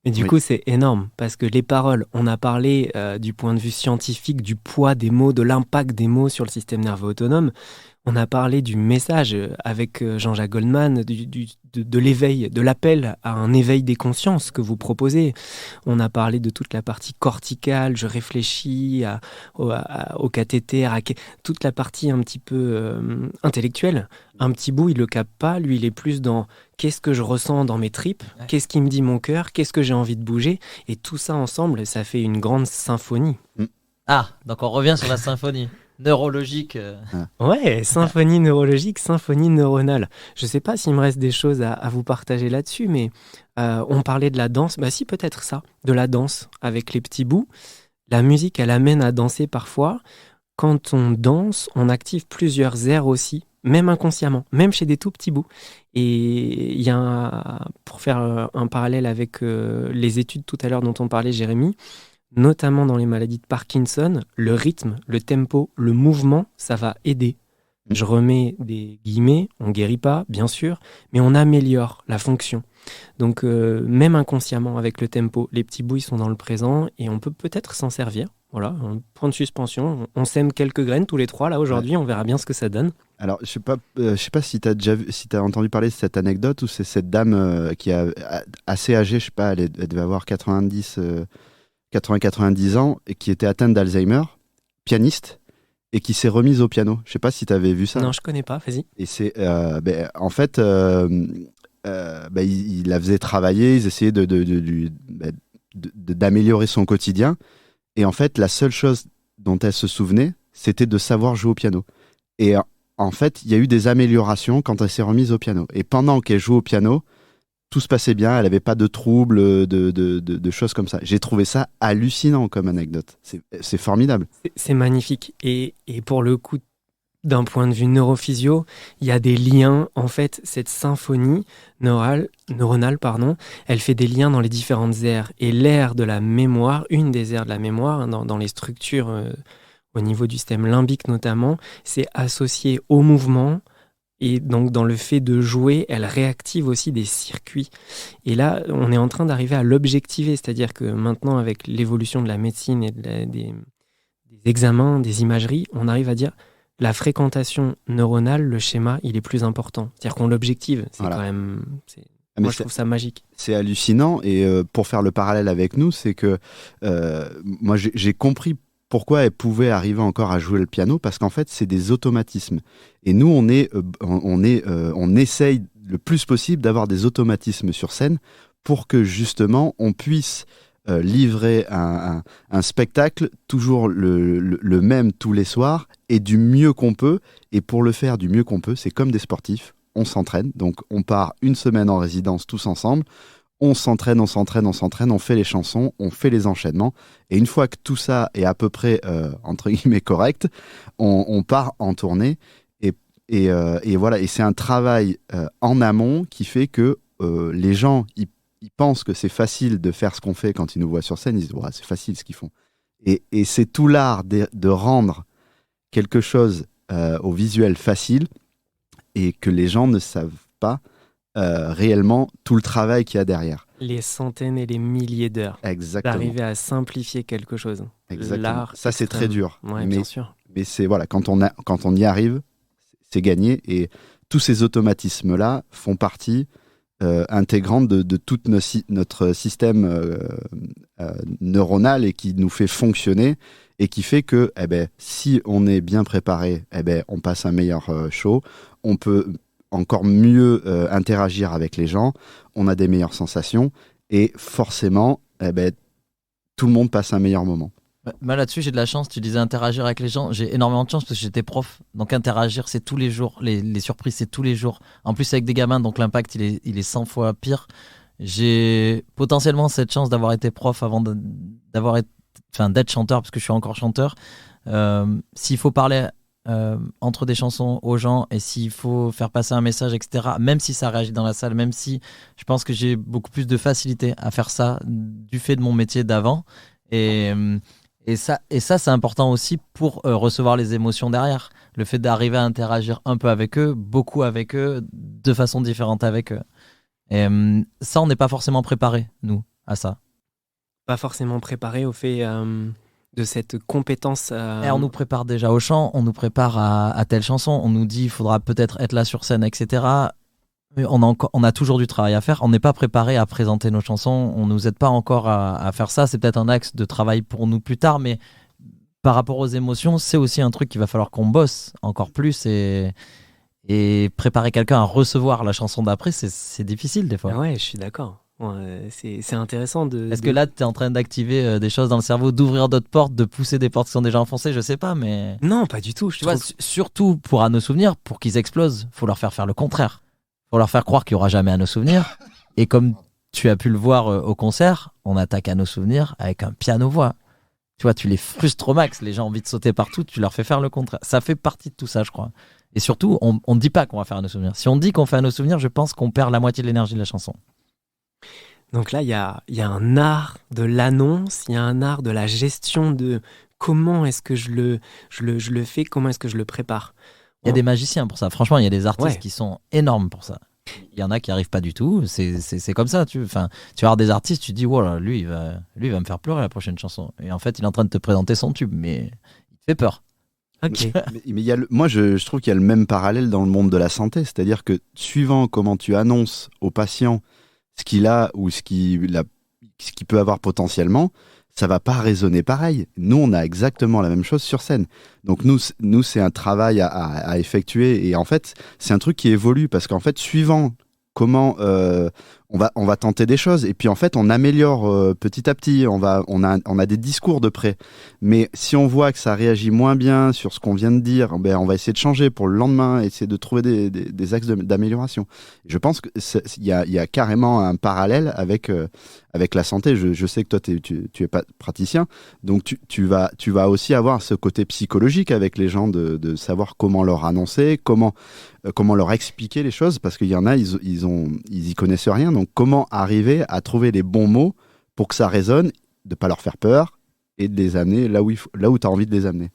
Mais du coup, c'est énorme, parce que les paroles, on a parlé du point de vue scientifique, du poids des mots, de l'impact des mots sur le système nerveux autonome. On a parlé du message avec Jean-Jacques Goldman, de l'éveil, de l'appel à un éveil des consciences que vous proposez. On a parlé de toute la partie corticale, je réfléchis au cathéter, toute la partie un petit peu intellectuelle. Un petit bout, il le capte pas, lui il est plus dans qu'est-ce que je ressens dans mes tripes, qu'est-ce qui me dit mon cœur, qu'est-ce que j'ai envie de bouger, et tout ça ensemble, ça fait une grande symphonie. Ah, donc on revient sur la symphonie neurologique. Ouais, symphonie neurologique, symphonie neuronale. Je sais pas s'il me reste des choses à vous partager là-dessus, mais on parlait de la danse. Bah si, peut-être ça, de la danse avec les petits bouts. La musique, elle amène à danser parfois. Quand on danse, on active plusieurs aires aussi, même inconsciemment, même chez des tout petits bouts. Et il y a, pour faire un parallèle avec les études tout à l'heure dont on parlait, Jérémy, notamment dans les maladies de Parkinson, le rythme, le tempo, le mouvement, ça va aider. Je remets des guillemets, on guérit pas, bien sûr, mais on améliore la fonction. Donc même inconsciemment avec le tempo, les petits bouts ils sont dans le présent et on peut peut-être s'en servir. Voilà, un point de suspension. On sème quelques graines tous les trois là aujourd'hui, on verra bien ce que ça donne. Alors, je sais pas si tu as déjà si as entendu parler de cette anecdote ou c'est cette dame qui est assez âgée, je sais pas, elle devait avoir 80-90 ans et qui était atteinte d'Alzheimer, pianiste, et qui s'est remise au piano. Je sais pas si tu avais vu ça. Non, je connais pas, vas-y. Et c'est en fait il la faisait travailler, ils essayaient d'améliorer son quotidien. Et en fait, la seule chose dont elle se souvenait, c'était de savoir jouer au piano. Et en fait, il y a eu des améliorations quand elle s'est remise au piano. Et pendant qu'elle jouait au piano, tout se passait bien, elle n'avait pas de troubles, de choses comme ça. J'ai trouvé ça hallucinant comme anecdote. C'est formidable. C'est magnifique. Et pour le coup, d'un point de vue neurophysio, il y a des liens. En fait, cette symphonie neuronale, elle fait des liens dans les différentes aires. Et l'aire de la mémoire, une des aires de la mémoire, hein, dans les structures au niveau du système limbique notamment, c'est associé au mouvement. Et donc, dans le fait de jouer, elle réactive aussi des circuits. Et là, on est en train d'arriver à l'objectiver. C'est-à-dire que maintenant, avec l'évolution de la médecine et des examens, des imageries, on arrive à dire la fréquentation neuronale, le schéma, il est plus important. C'est-à-dire qu'on l'objective. C'est quand même... Moi, je trouve ça magique. C'est hallucinant. Et pour faire le parallèle avec nous, c'est que moi, j'ai compris pourquoi elle pouvait arriver encore à jouer le piano, parce qu'en fait, c'est des automatismes. Et nous, on essaye le plus possible d'avoir des automatismes sur scène pour que justement, on puisse livrer un spectacle toujours le même tous les soirs et du mieux qu'on peut. Et pour le faire du mieux qu'on peut, c'est comme des sportifs, on s'entraîne. Donc, on part une semaine en résidence tous ensemble. On s'entraîne, on fait les chansons, on fait les enchaînements. Et une fois que tout ça est à peu près, entre guillemets, correct, on part en tournée. Et voilà. Et c'est un travail en amont qui fait que les gens, ils pensent que c'est facile de faire ce qu'on fait quand ils nous voient sur scène. Ils disent, ouais, c'est facile ce qu'ils font. Et c'est tout l'art de rendre quelque chose au visuel facile et que les gens ne savent pas réellement tout le travail qu'il y a derrière. Les centaines et les milliers d'heures. Exactement. D'arriver à simplifier quelque chose. Exactement. L'art ça, c'est très dur. Ouais, bien sûr. Mais c'est, voilà, quand on y arrive, c'est gagné. Et tous ces automatismes-là font partie intégrante de tout notre système neuronal et qui nous fait fonctionner et qui fait que si on est bien préparé, on passe un meilleur show, on peut encore mieux interagir avec les gens, on a des meilleures sensations et forcément, tout le monde passe un meilleur moment. Moi là-dessus, j'ai de la chance. Tu disais interagir avec les gens. J'ai énormément de chance parce que j'étais prof. Donc interagir, c'est tous les jours. Les surprises, c'est tous les jours. En plus, avec des gamins, donc l'impact, il est 100 fois pire. J'ai potentiellement cette chance d'avoir été prof avant d'être chanteur, parce que je suis encore chanteur. S'il faut parler entre des chansons aux gens et s'il faut faire passer un message, etc., même si ça réagit dans la salle, même si je pense que j'ai beaucoup plus de facilité à faire ça du fait de mon métier d'avant. Et ça, c'est important aussi pour recevoir les émotions derrière. Le fait d'arriver à interagir un peu avec eux, beaucoup avec eux, de façon différente avec eux. Et ça, on n'est pas forcément préparé, nous, à ça. Pas forcément préparé au fait de cette compétence. Et on nous prépare déjà au chant, on nous prépare à telle chanson, on nous dit il faudra peut-être être là sur scène, etc. Mais on a toujours du travail à faire. On n'est pas préparé à présenter nos chansons. On ne nous aide pas encore à faire ça. C'est peut-être un axe de travail pour nous plus tard, mais par rapport aux émotions, c'est aussi un truc qu'il va falloir qu'on bosse encore plus et préparer quelqu'un à recevoir la chanson d'après, c'est difficile des fois. Ah ouais, je suis d'accord. Ouais, c'est intéressant de... Est-ce que là, tu es en train d'activer des choses dans le cerveau, d'ouvrir d'autres portes, de pousser des portes qui sont déjà enfoncées? Je sais pas, mais... Non, pas du tout. Tu vois, surtout pour À nos souvenirs, pour qu'ils explosent, faut leur faire le contraire. Faut leur faire croire qu'il n'y aura jamais À nos souvenirs. Et comme tu as pu le voir au concert, on attaque À nos souvenirs avec un piano-voix. Tu vois, tu les frustres au max. Les gens ont envie de sauter partout, tu leur fais faire le contraire. Ça fait partie de tout ça, je crois. Et surtout, on ne dit pas qu'on va faire À nos souvenirs. Si on dit qu'on fait À nos souvenirs, je pense qu'on perd la moitié de l'énergie de la chanson. Donc là, il y a un art de l'annonce, il y a un art de la gestion de comment est-ce que je le fais, comment est-ce que je le prépare. Il y a des magiciens pour ça. Franchement, il y a des artistes qui sont énormes pour ça. Il y en a qui n'arrivent pas du tout. C'est comme ça. Tu vas avoir des artistes, tu te dis, voilà, lui, il va me faire pleurer la prochaine chanson. Et en fait, il est en train de te présenter son tube, mais il te fait peur. Ok. Mais moi, je trouve qu'il y a le même parallèle dans le monde de la santé. C'est-à-dire que suivant comment tu annonces au patient ce qu'il a ou ce qu'il peut avoir potentiellement, ça va pas résonner pareil. Nous, on a exactement la même chose sur scène. Donc nous c'est un travail à effectuer. Et en fait, c'est un truc qui évolue parce qu'en fait, suivant comment on va tenter des choses. Et puis en fait, on améliore petit à petit. On a des discours de près. Mais si on voit que ça réagit moins bien sur ce qu'on vient de dire, ben, on va essayer de changer pour le lendemain, essayer de trouver des axes d'amélioration. Je pense qu'il y a carrément un parallèle avec la santé. Je sais que toi, tu es pas praticien, donc tu vas aussi avoir ce côté psychologique avec les gens de savoir comment leur annoncer, comment leur expliquer les choses, parce qu'il y en a, ils y connaissent rien. Donc comment arriver à trouver les bons mots pour que ça résonne, de pas leur faire peur et de les amener là où tu as envie de les amener.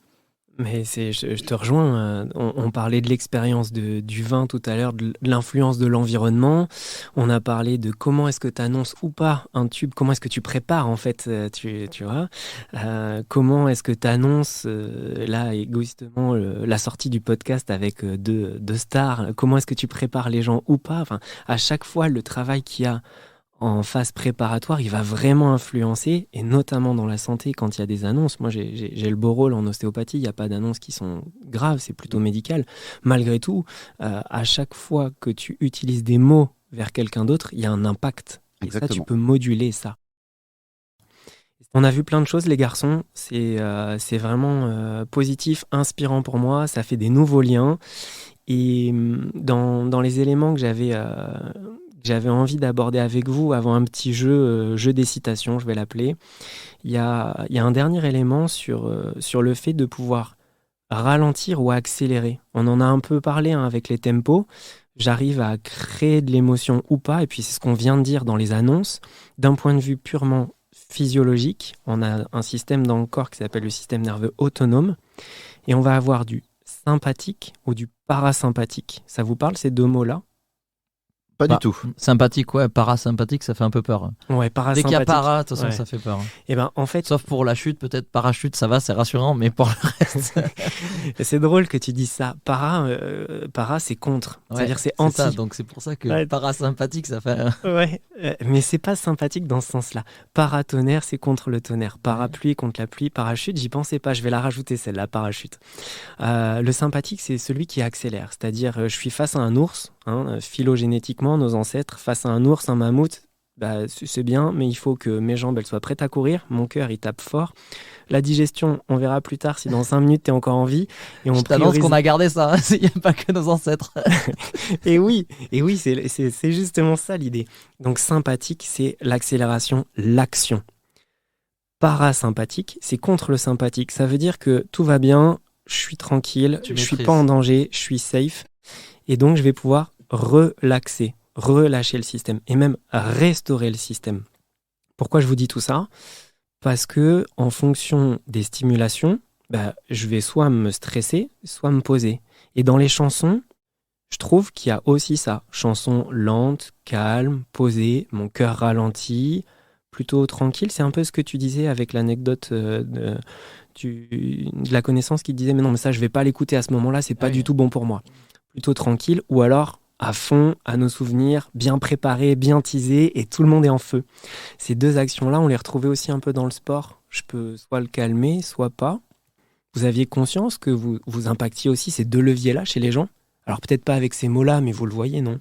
Mais je te rejoins. On parlait de l'expérience du vin tout à l'heure, de l'influence de l'environnement. On a parlé de comment est-ce que tu annonces ou pas un tube, comment est-ce que tu prépares en fait, tu vois. Comment est-ce que tu annonces, là égoïstement, la sortie du podcast avec deux stars. Comment est-ce que tu prépares les gens ou pas. Enfin, à chaque fois, le travail qu'il y a en phase préparatoire, il va vraiment influencer, et notamment dans la santé, quand il y a des annonces. Moi, j'ai le beau rôle en ostéopathie, il n'y a pas d'annonces qui sont graves, c'est plutôt médical. Malgré tout, à chaque fois que tu utilises des mots vers quelqu'un d'autre, il y a un impact. Exactement. Et ça, tu peux moduler ça. On a vu plein de choses, les garçons. C'est vraiment positif, inspirant pour moi. Ça fait des nouveaux liens. Et dans les éléments que j'avais envie d'aborder avec vous avant un petit jeu des citations, je vais l'appeler. Il y a un dernier élément sur le fait de pouvoir ralentir ou accélérer. On en a un peu parlé avec les tempos. J'arrive à créer de l'émotion ou pas, et puis c'est ce qu'on vient de dire dans les annonces. D'un point de vue purement physiologique, on a un système dans le corps qui s'appelle le système nerveux autonome, et on va avoir du sympathique ou du parasympathique. Ça vous parle, ces deux mots-là ? Pas du tout. Sympathique, ouais. Parasympathique, ça fait un peu peur. Ouais, Dès qu'il y a parasympathique. para, de toute façon, Ouais. ça fait peur. Et ben, en fait, Sauf pour la chute, peut-être parachute, ça va, c'est rassurant, mais pour le reste. c'est drôle que tu dises ça. Para, c'est contre. Ouais, C'est-à-dire c'est anti. ça, donc c'est pour ça que Ouais. parasympathique, ça fait. Ouais, mais c'est pas sympathique dans ce sens-là. Paratonnerre, c'est contre le tonnerre. Parapluie contre la pluie. Parachute, j'y pensais pas. Je vais la rajouter, celle-là, parachute. Le sympathique, c'est celui qui accélère. C'est-à-dire, je suis face à un ours, phylogénétiquement, nos ancêtres, face à un ours, un mammouth. Bah, c'est bien, mais il faut que mes jambes elles soient prêtes à courir. Mon cœur, il tape fort. La digestion, on verra plus tard si dans 5 minutes, tu es encore en vie. Et on Je t'annonce priorise... qu'on a gardé ça. Il n'y a pas que nos ancêtres. Et oui, c'est justement ça l'idée. Donc sympathique, c'est l'accélération, l'action. Parasympathique, c'est contre le sympathique. Ça veut dire que tout va bien, je suis tranquille, Tu je suis maîtrises. pas en danger, je suis safe. Et donc, je vais pouvoir relaxer, relâcher le système et même restaurer le système. Pourquoi je vous dis tout ça ? Parce que en fonction des stimulations, je vais soit me stresser, soit me poser. Et dans les chansons, je trouve qu'il y a aussi ça. Chansons lentes, calmes, posées, mon cœur ralenti, plutôt tranquille. C'est un peu ce que tu disais avec l'anecdote de la connaissance qui te disait « Mais non, mais ça, je vais pas l'écouter à ce moment-là, c'est pas du tout bon pour moi. » Plutôt tranquille, ou alors à fond, à nos souvenirs, bien préparés, bien teasés, et tout le monde est en feu. Ces deux actions-là, on les retrouvait aussi un peu dans le sport. Je peux soit le calmer, soit pas. Vous aviez conscience que vous impactiez aussi ces deux leviers-là chez les gens ? Alors peut-être pas avec ces mots-là, mais vous le voyez, non ?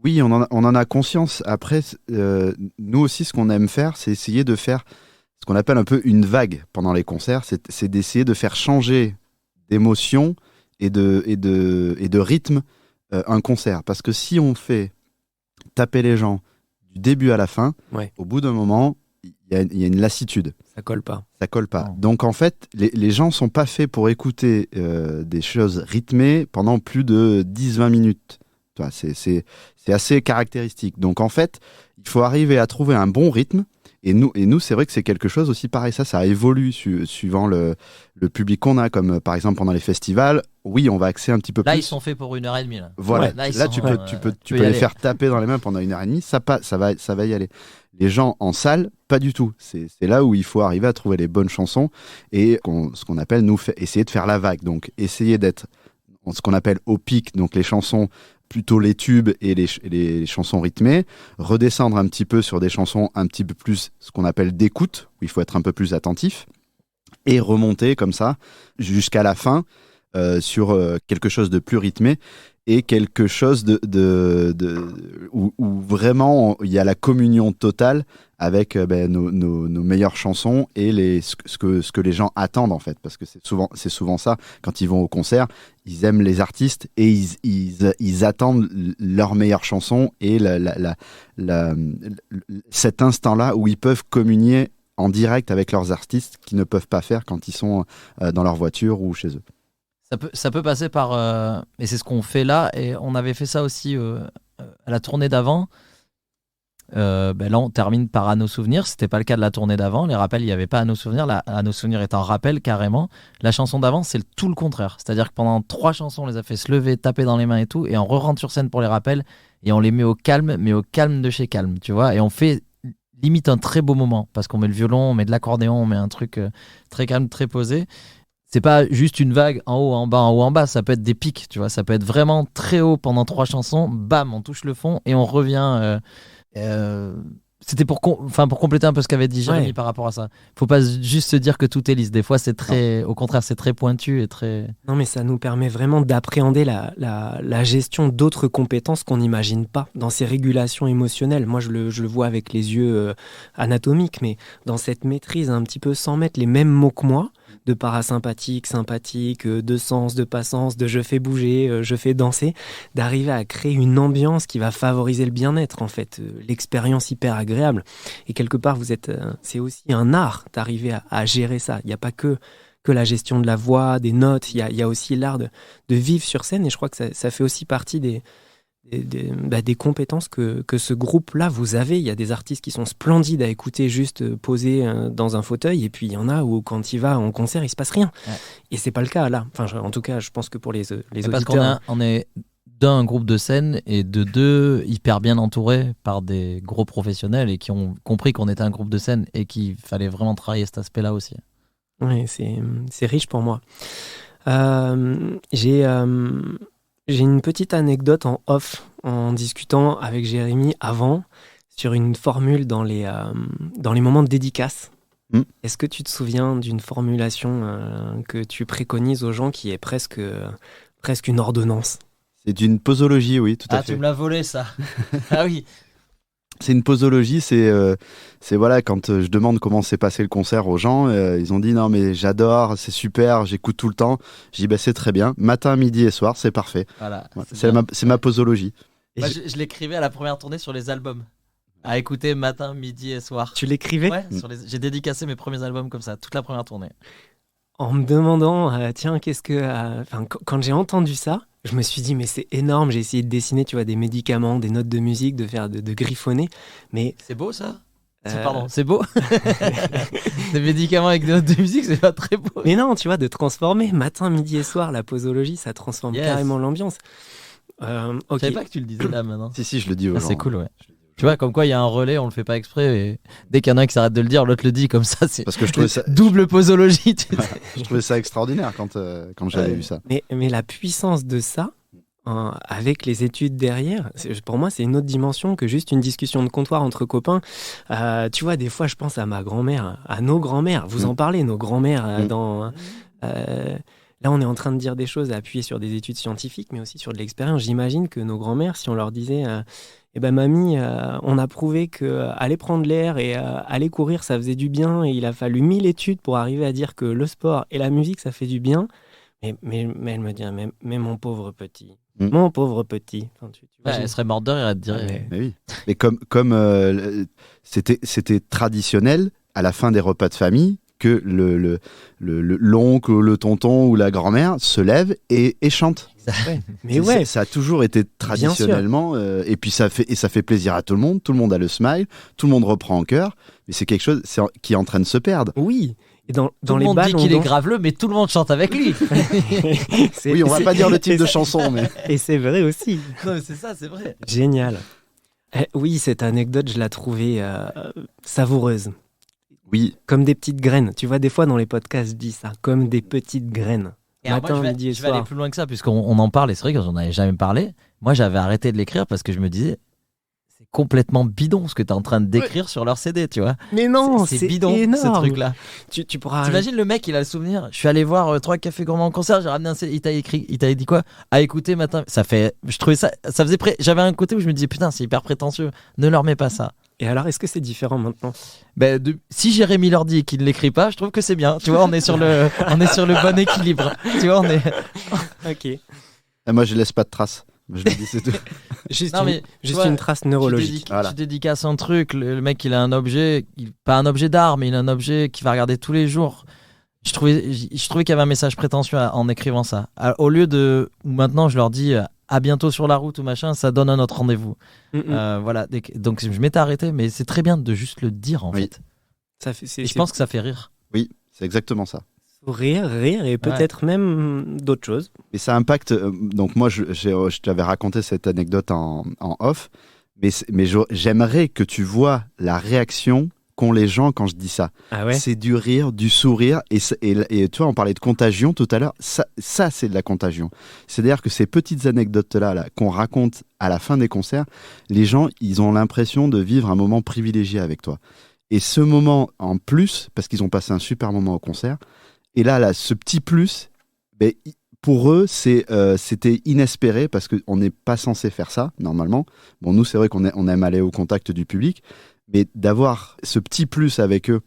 Oui, on en a conscience. Après, nous aussi, ce qu'on aime faire, c'est essayer de faire ce qu'on appelle un peu une vague pendant les concerts. C'est d'essayer de faire changer d'émotion et de rythme un concert. Parce que si on fait taper les gens du début à la fin, au bout d'un moment, il y a une lassitude. Ça colle pas. Ça colle pas. Non. Donc en fait, les gens sont pas faits pour écouter des choses rythmées pendant plus de 10-20 minutes. C'est assez caractéristique. Donc en fait, il faut arriver à trouver un bon rythme. Et nous, c'est vrai que c'est quelque chose aussi pareil. Ça évolue suivant le public qu'on a. Comme par exemple pendant les festivals, oui, on va axer un petit peu Là, plus. ils sont faits pour 1h30. Là. Voilà. Ouais, là, tu peux les aller. faire taper dans les mains pendant 1h30. Ça va y aller. Les gens en salle, pas du tout. C'est là où il faut arriver à trouver les bonnes chansons et ce qu'on appelle essayer de faire la vague. Donc essayer d'être ce qu'on appelle au pic, donc les chansons plutôt les tubes et les chansons rythmées, redescendre un petit peu sur des chansons un petit peu plus ce qu'on appelle d'écoute, où il faut être un peu plus attentif, et remonter comme ça jusqu'à la fin, sur quelque chose de plus rythmé et quelque chose où vraiment il y a la communion totale avec nos meilleures chansons et ce que les gens attendent en fait, parce que c'est souvent ça quand ils vont au concert, ils aiment les artistes et ils attendent leurs meilleures chansons et cet instant-là où ils peuvent communier en direct avec leurs artistes qu'ils ne peuvent pas faire quand ils sont dans leur voiture ou chez eux. Ça peut passer par... et c'est ce qu'on fait là, et on avait fait ça aussi à la tournée d'avant. Là, on termine par À nos souvenirs. C'était pas le cas de la tournée d'avant. Les rappels, il n'y avait pas À nos souvenirs. À nos souvenirs est un rappel carrément. La chanson d'avant, c'est tout le contraire. C'est-à-dire que pendant 3 chansons, on les a fait se lever, taper dans les mains et tout, et on re-rentre sur scène pour les rappels, et on les met au calme, mais au calme de chez calme, tu vois. Et on fait limite un très beau moment, parce qu'on met le violon, on met de l'accordéon, on met un truc très calme, très posé. C'est pas juste une vague en haut, en bas, en haut, en bas. Ça peut être des pics, tu vois. Ça peut être vraiment très haut pendant 3 chansons. Bam, on touche le fond et on revient. C'était pour compléter un peu ce qu'avait dit Jérémy par rapport à ça. Faut pas juste se dire que tout est lisse. Des fois, c'est très, au contraire, c'est très pointu et très. Non, mais ça nous permet vraiment d'appréhender la gestion d'autres compétences qu'on n'imagine pas dans ces régulations émotionnelles. Moi, je le vois avec les yeux anatomiques, mais dans cette maîtrise un petit peu sans mettre les mêmes mots que moi, de parasympathique, sympathique, de sens, de pas-sens, de je fais bouger, je fais danser, d'arriver à créer une ambiance qui va favoriser le bien-être, en fait, l'expérience hyper agréable. Et quelque part, c'est aussi un art d'arriver à gérer ça. Il n'y a pas que la gestion de la voix, des notes, il y a aussi l'art de vivre sur scène, et je crois que ça fait aussi partie des compétences que ce groupe-là vous avez. Il y a des artistes qui sont splendides à écouter juste posés dans un fauteuil, et puis il y en a où quand il va en concert, il se passe rien. Ouais. Et c'est pas le cas là. Enfin, en tout cas, je pense que pour les auditeurs... Parce qu'on est d'un groupe de scène et de 2 hyper bien entourés par des gros professionnels et qui ont compris qu'on était un groupe de scène et qu'il fallait vraiment travailler cet aspect-là aussi. Oui, c'est riche pour moi. J'ai une petite anecdote en off, en discutant avec Jérémy avant, sur une formule dans les moments de dédicace. Est-ce que tu te souviens d'une formulation que tu préconises aux gens qui est presque une ordonnance ? C'est d'une posologie, oui, tout à fait. Ah, tu me l'as volé, ça. Ah oui. C'est une posologie, c'est voilà, quand je demande comment s'est passé le concert aux gens, ils ont dit non mais j'adore, c'est super, j'écoute tout le temps. Je dis c'est très bien, matin, midi et soir, c'est parfait. Voilà, c'est ma posologie. Moi, je l'écrivais à la première tournée sur les albums, à écouter matin, midi et soir. Tu l'écrivais ? Ouais, j'ai dédicacé mes premiers albums comme ça, toute la première tournée. En me demandant, tiens, quand j'ai entendu ça, je me suis dit, mais c'est énorme. J'ai essayé de dessiner, tu vois, des médicaments, des notes de musique, de griffonner. Mais c'est beau, ça ? Pardon, c'est beau. Des médicaments avec des notes de musique, c'est pas très beau. Mais non, tu vois, de transformer matin, midi et soir, la posologie, ça transforme carrément l'ambiance. Je savais pas que tu le disais là maintenant. Si, je le dis aux gens. C'est cool, ouais. Tu vois, comme quoi il y a un relais, on le fait pas exprès, et dès qu'il y en a un qui s'arrête de le dire, l'autre le dit, comme ça, c'est parce que je trouvais ça... double posologie. Je trouvais ça extraordinaire quand j'avais vu ça. Mais la puissance de ça, avec les études derrière, pour moi, c'est une autre dimension que juste une discussion de comptoir entre copains. Tu vois, des fois, je pense à ma grand-mère, à nos grands-mères. Vous en parlez, nos grands-mères, là, on est en train de dire des choses à appuyer sur des études scientifiques, mais aussi sur de l'expérience. J'imagine que nos grands-mères, si on leur disait... mamie, on a prouvé qu'aller prendre l'air et aller courir, ça faisait du bien, et il a fallu 1000 études pour arriver à dire que le sport et la musique, ça fait du bien. Mais elle me dit, mais mon pauvre petit, mon pauvre petit. Enfin, tu vois, elle serait morte de rire, elle te dirait. Mais oui. Mais comme c'était traditionnel, à la fin des repas de famille, que l'oncle, le tonton ou la grand-mère se lève et chante. Ouais. Mais ouais, ça a toujours été traditionnellement, et puis ça fait plaisir à tout le monde a le smile, tout le monde reprend en chœur, mais c'est quelque chose qui est en train de se perdre. Oui. Et dans tout les le monde balles, dit qu'il est graveleux, mais tout le monde chante avec lui. Oui, on va pas dire le type de chanson, mais... Et c'est vrai aussi. Non, mais c'est ça, c'est vrai. Génial. Oui, cette anecdote, je la trouvais savoureuse. Oui. Comme des petites graines. Tu vois, des fois dans les podcasts, je dis ça, comme des petites graines. Et matin, midi et soir. Je vais aller plus loin que ça, puisqu'on en parle, et c'est vrai que j'en avais jamais parlé. Moi, j'avais arrêté de l'écrire parce que je me disais, c'est complètement bidon ce que tu es en train de décrire sur leur CD, tu vois. Mais non, c'est bidon énorme. ce truc-là. Tu pourras. T'imagines le mec, il a le souvenir. Je suis allé voir 3 cafés gourmands en concert, j'ai ramené un CD, il t'a dit quoi? À écouter matin. Je trouvais ça faisait j'avais un côté où je me disais putain, c'est hyper prétentieux. Ne leur mets pas ça. Et alors, est-ce que c'est différent maintenant? Si Jérémy leur dit qu'il ne l'écrit pas, je trouve que c'est bien. Tu vois, on est sur le bon équilibre. Tu vois, on est. Ok. Et moi, je laisse pas de traces. Je le dis, c'est tout. Juste vois, une trace neurologique. Tu dédicaces un truc, le mec il a un objet, pas un objet d'art, mais il a un objet qu'il va regarder tous les jours. Je trouvais qu'il y avait un message prétentieux en écrivant ça. Au lieu de où maintenant je leur dis à bientôt sur la route ou machin, ça donne un autre rendez-vous. Voilà. Donc je m'étais arrêté, mais c'est très bien de juste le dire en fait. Je pense que ça fait rire. Oui, c'est exactement ça. Rire et peut-être même d'autres choses. Et ça impacte. Donc moi, je t'avais raconté cette anecdote en off, mais j'aimerais que tu vois la réaction qu'ont les gens quand je dis ça. Ah ouais. C'est du rire, du sourire, et tu vois, on parlait de contagion tout à l'heure. Ça c'est de la contagion. C'est-à-dire que ces petites anecdotes-là qu'on raconte à la fin des concerts, les gens, ils ont l'impression de vivre un moment privilégié avec toi. Et ce moment en plus, parce qu'ils ont passé un super moment au concert. Et là, ce petit plus, pour eux, c'était inespéré parce qu'on n'est pas censé faire ça, normalement. Bon, nous, c'est vrai qu'on aime aller au contact du public, mais d'avoir ce petit plus avec eux,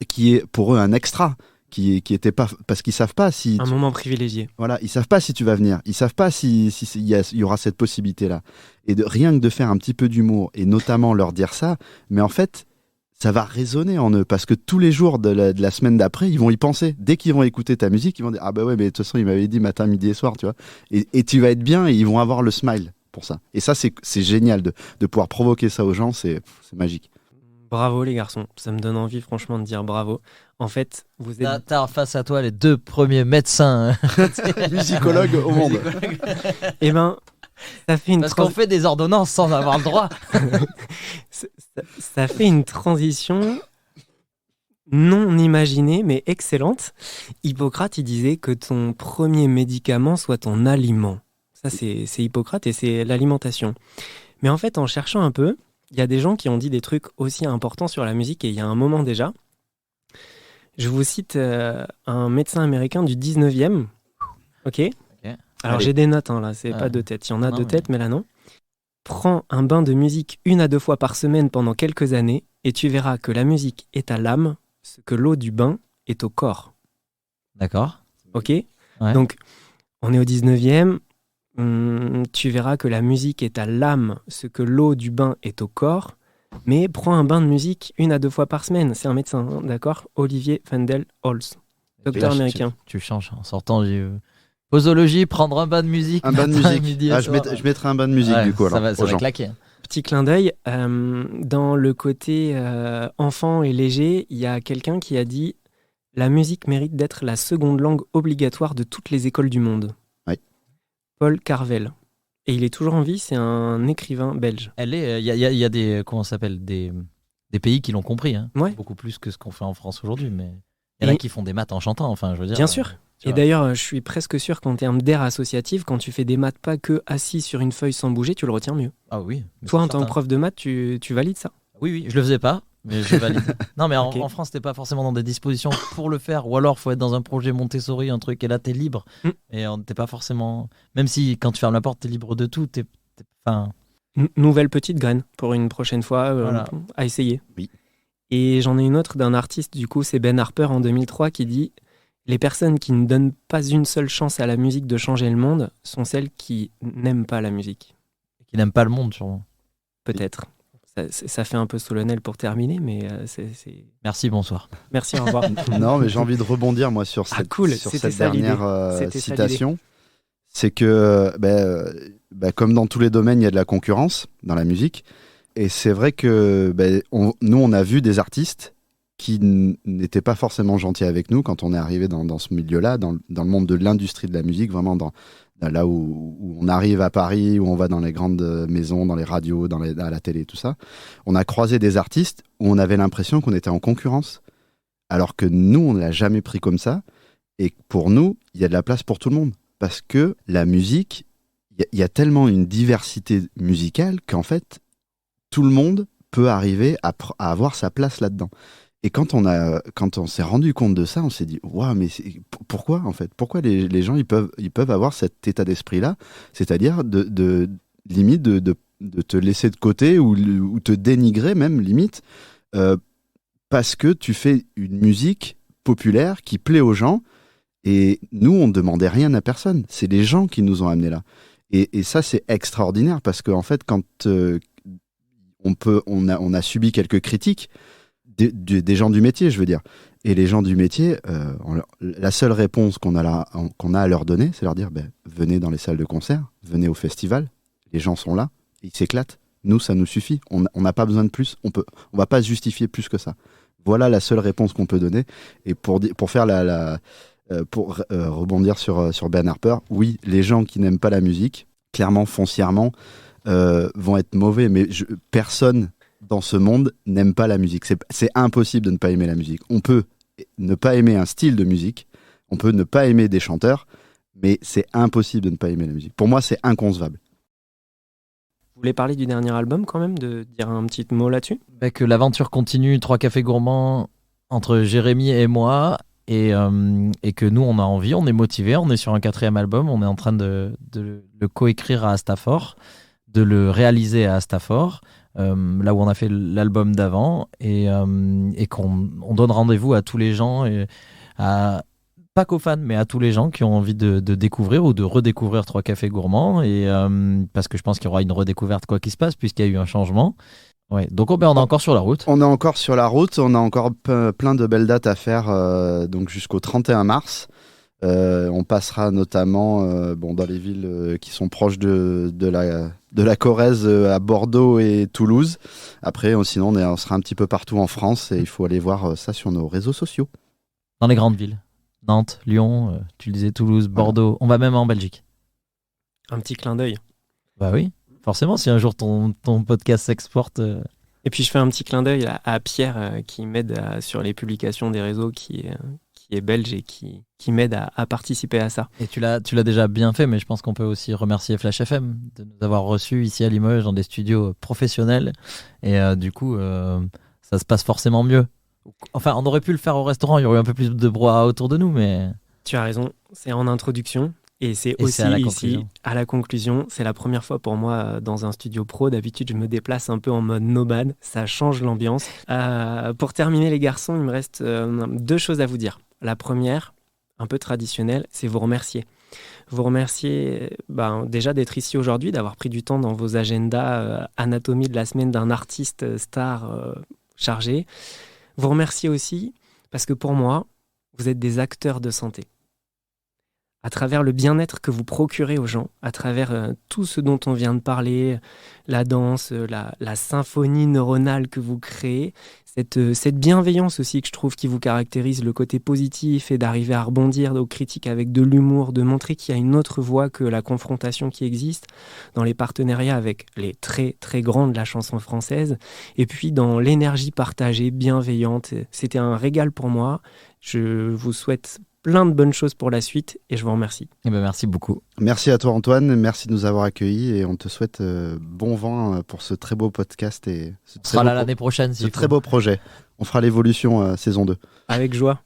qui est pour eux un extra, qui était pas... Parce qu'ils savent pas si... Un moment privilégié. Voilà, ils savent pas si tu vas venir. Ils savent pas s'il y aura cette possibilité-là. Et rien que de faire un petit peu d'humour, et notamment leur dire ça, mais en fait... ça va résonner en eux, parce que tous les jours de la semaine d'après, ils vont y penser. Dès qu'ils vont écouter ta musique, ils vont dire « Ah bah ouais, mais de toute façon, il m'avait dit matin, midi et soir, tu vois. » Et tu vas être bien, et ils vont avoir le smile pour ça. Et ça, c'est génial de pouvoir provoquer ça aux gens, c'est magique. Bravo les garçons, ça me donne envie franchement de dire bravo. En fait, vous êtes... T'as face à toi les 2 premiers médecins. Musicologues au monde. Eh ben, ça fait Parce qu'on fait des ordonnances sans avoir le droit. Ça fait une transition non imaginée, mais excellente. Hippocrate, il disait que ton premier médicament soit ton aliment. Ça, c'est Hippocrate et c'est l'alimentation. Mais en fait, en cherchant un peu, il y a des gens qui ont dit des trucs aussi importants sur la musique, et il y a un moment déjà. Je vous cite un médecin américain du 19e. Ok. Alors, j'ai des notes, là, c'est pas de tête. Il y en a de tête, mais là, non. Prends un bain de musique 1 à 2 fois par semaine pendant quelques années et tu verras que la musique est à l'âme ce que l'eau du bain est au corps. D'accord. Ok. Donc, on est au 19e. Tu verras que la musique est à l'âme ce que l'eau du bain est au corps. Mais prends un bain de musique 1 à 2 fois par semaine. C'est un médecin, d'accord? Olivier Wendell Holtz, docteur américain. Tu changes en sortant posologie, prendre un bain de musique. Un bain de musique. Je mettrai un bain de musique du coup. Ça alors, va claquer. Petit clin d'œil, dans le côté enfant et léger, il y a quelqu'un qui a dit « La musique mérite d'être la seconde langue obligatoire de toutes les écoles du monde. » Paul Carvel. Et il est toujours en vie, c'est un écrivain belge. Il y a des, comment ça s'appelle, des pays qui l'ont compris, hein. Ouais. Beaucoup plus que ce qu'on fait en France aujourd'hui, mais il y en a qui font des maths en chantant, enfin je veux dire. Bien sûr. Et d'ailleurs, je suis presque sûr qu'en termes d'air associatif, quand tu fais des maths pas que assis sur une feuille sans bouger, tu le retiens mieux. Ah oui. Toi, en tant que prof de maths, tu valides ça? Oui, je le faisais pas, mais je valide. Non, mais en France, t'es pas forcément dans des dispositions pour le faire, ou alors faut être dans un projet Montessori, un truc, et là t'es libre. Et t'es pas forcément. Même si quand tu fermes la porte, t'es libre de tout. Nouvelle petite graine pour une prochaine fois à essayer. Oui. Et j'en ai une autre d'un artiste, du coup, c'est Ben Harper en 2003 qui dit « Les personnes qui ne donnent pas une seule chance à la musique de changer le monde sont celles qui n'aiment pas la musique. » Qui n'aiment pas le monde, sûrement. Peut-être. Ça fait un peu solennel pour terminer, mais c'est... Merci, bonsoir. Merci, au revoir. Non, mais j'ai envie de rebondir, moi, sur cette dernière citation. C'est que, comme dans tous les domaines, il y a de la concurrence dans la musique. Et c'est vrai que nous, on a vu des artistes qui n'étaient pas forcément gentils avec nous quand on est arrivé dans ce milieu-là, dans le monde de l'industrie de la musique, vraiment là où on arrive à Paris, où on va dans les grandes maisons, dans les radios, à la télé, tout ça. On a croisé des artistes où on avait l'impression qu'on était en concurrence, alors que nous, on ne l'a jamais pris comme ça. Et pour nous, il y a de la place pour tout le monde. Parce que la musique, il y a tellement une diversité musicale qu'en fait, tout le monde peut arriver à avoir sa place là-dedans. Et quand on s'est rendu compte de ça, on s'est dit waouh, mais pourquoi en fait? Pourquoi les gens ils peuvent avoir cet état d'esprit-là, c'est-à-dire limite de te laisser de côté ou te dénigrer même limite parce que tu fais une musique populaire qui plaît aux gens. Et nous, on ne demandait rien à personne. C'est les gens qui nous ont amenés là. Et ça, c'est extraordinaire parce qu'en fait, quand on a subi quelques critiques des gens du métier, je veux dire. Et les gens du métier, la seule réponse qu'on a à leur donner, c'est leur dire venez dans les salles de concert, venez au festival, les gens sont là, ils s'éclatent. Nous, ça nous suffit. On n'a pas besoin de plus. On va pas se justifier plus que ça. Voilà la seule réponse qu'on peut donner. Et pour faire pour rebondir sur Ben Harper, oui, les gens qui n'aiment pas la musique, clairement, foncièrement, vont être mauvais. Mais personne dans ce monde n'aime pas la musique. C'est impossible de ne pas aimer la musique. On peut ne pas aimer un style de musique, on peut ne pas aimer des chanteurs, mais c'est impossible de ne pas aimer la musique. Pour moi, c'est inconcevable. Vous voulez parler du dernier album quand même, de dire un petit mot là-dessus ? Que l'aventure continue, 3 cafés gourmands entre Jérémy et moi, et que nous on a envie, on est motivé, on est sur un 4e album, on est en train de le coécrire à Astafort, de le réaliser à Astafort, là où on a fait l'album d'avant, et qu'on donne rendez-vous à tous les gens, pas qu'aux fans, mais à tous les gens qui ont envie de découvrir ou de redécouvrir 3 cafés gourmands, et parce que je pense qu'il y aura une redécouverte quoi qu'il se passe, puisqu'il y a eu un changement. Ouais. Donc on est encore sur la route. On est encore sur la route, on a encore plein de belles dates à faire donc jusqu'au 31 mars. On passera notamment dans les villes qui sont proches de la Corrèze, à Bordeaux et Toulouse. Après, sinon on sera un petit peu partout en France et il faut aller voir ça sur nos réseaux sociaux. Dans les grandes villes. Nantes, Lyon, tu le disais, Toulouse, Bordeaux. Voilà. On va même en Belgique. Un petit clin d'œil. Bah oui. Forcément, si un jour ton podcast s'exporte. Et puis je fais un petit clin d'œil à Pierre qui m'aide sur les publications des réseaux, qui est belge et qui m'aide à participer à ça. Et tu l'as déjà bien fait, mais je pense qu'on peut aussi remercier Flash FM de nous avoir reçus ici à Limoges dans des studios professionnels. Et du coup, ça se passe forcément mieux. Enfin, on aurait pu le faire au restaurant, il y aurait eu un peu plus de brouhaha autour de nous, mais... Tu as raison, c'est en introduction. Et c'est aussi ici, à la conclusion, c'est la première fois pour moi dans un studio pro. D'habitude, je me déplace un peu en mode nomade. Ça change l'ambiance. Pour terminer, les garçons, il me reste 2 choses à vous dire. La première, un peu traditionnelle, c'est vous remercier. Vous remercier déjà d'être ici aujourd'hui, d'avoir pris du temps dans vos agendas, anatomie de la semaine d'un artiste star chargé. Vous remercier aussi parce que pour moi, vous êtes des acteurs de santé. À travers le bien-être que vous procurez aux gens, à travers tout ce dont on vient de parler, la danse, la symphonie neuronale que vous créez, cette bienveillance aussi que je trouve qui vous caractérise, le côté positif et d'arriver à rebondir aux critiques avec de l'humour, de montrer qu'il y a une autre voie que la confrontation qui existe dans les partenariats avec les très très grands de la chanson française, et puis dans l'énergie partagée, bienveillante. C'était un régal pour moi. Je vous souhaite plein de bonnes choses pour la suite et je vous remercie. Merci beaucoup. Merci à toi Antoine, merci de nous avoir accueillis et on te souhaite bon vent pour ce très beau podcast et ce sera là l'année prochaine. Ce très beau projet. On fera l'évolution saison 2. Avec joie.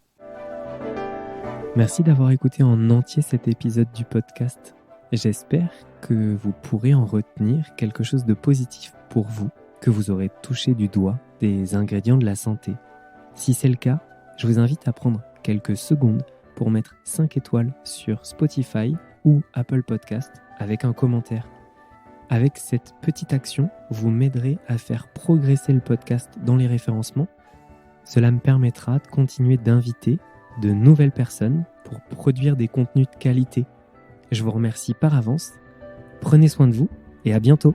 Merci d'avoir écouté en entier cet épisode du podcast. J'espère que vous pourrez en retenir quelque chose de positif pour vous, que vous aurez touché du doigt des ingrédients de la santé. Si c'est le cas, je vous invite à prendre quelques secondes pour mettre 5 étoiles sur Spotify ou Apple Podcast avec un commentaire. Avec cette petite action, vous m'aiderez à faire progresser le podcast dans les référencements. Cela me permettra de continuer d'inviter de nouvelles personnes pour produire des contenus de qualité. Je vous remercie par avance. Prenez soin de vous et à bientôt.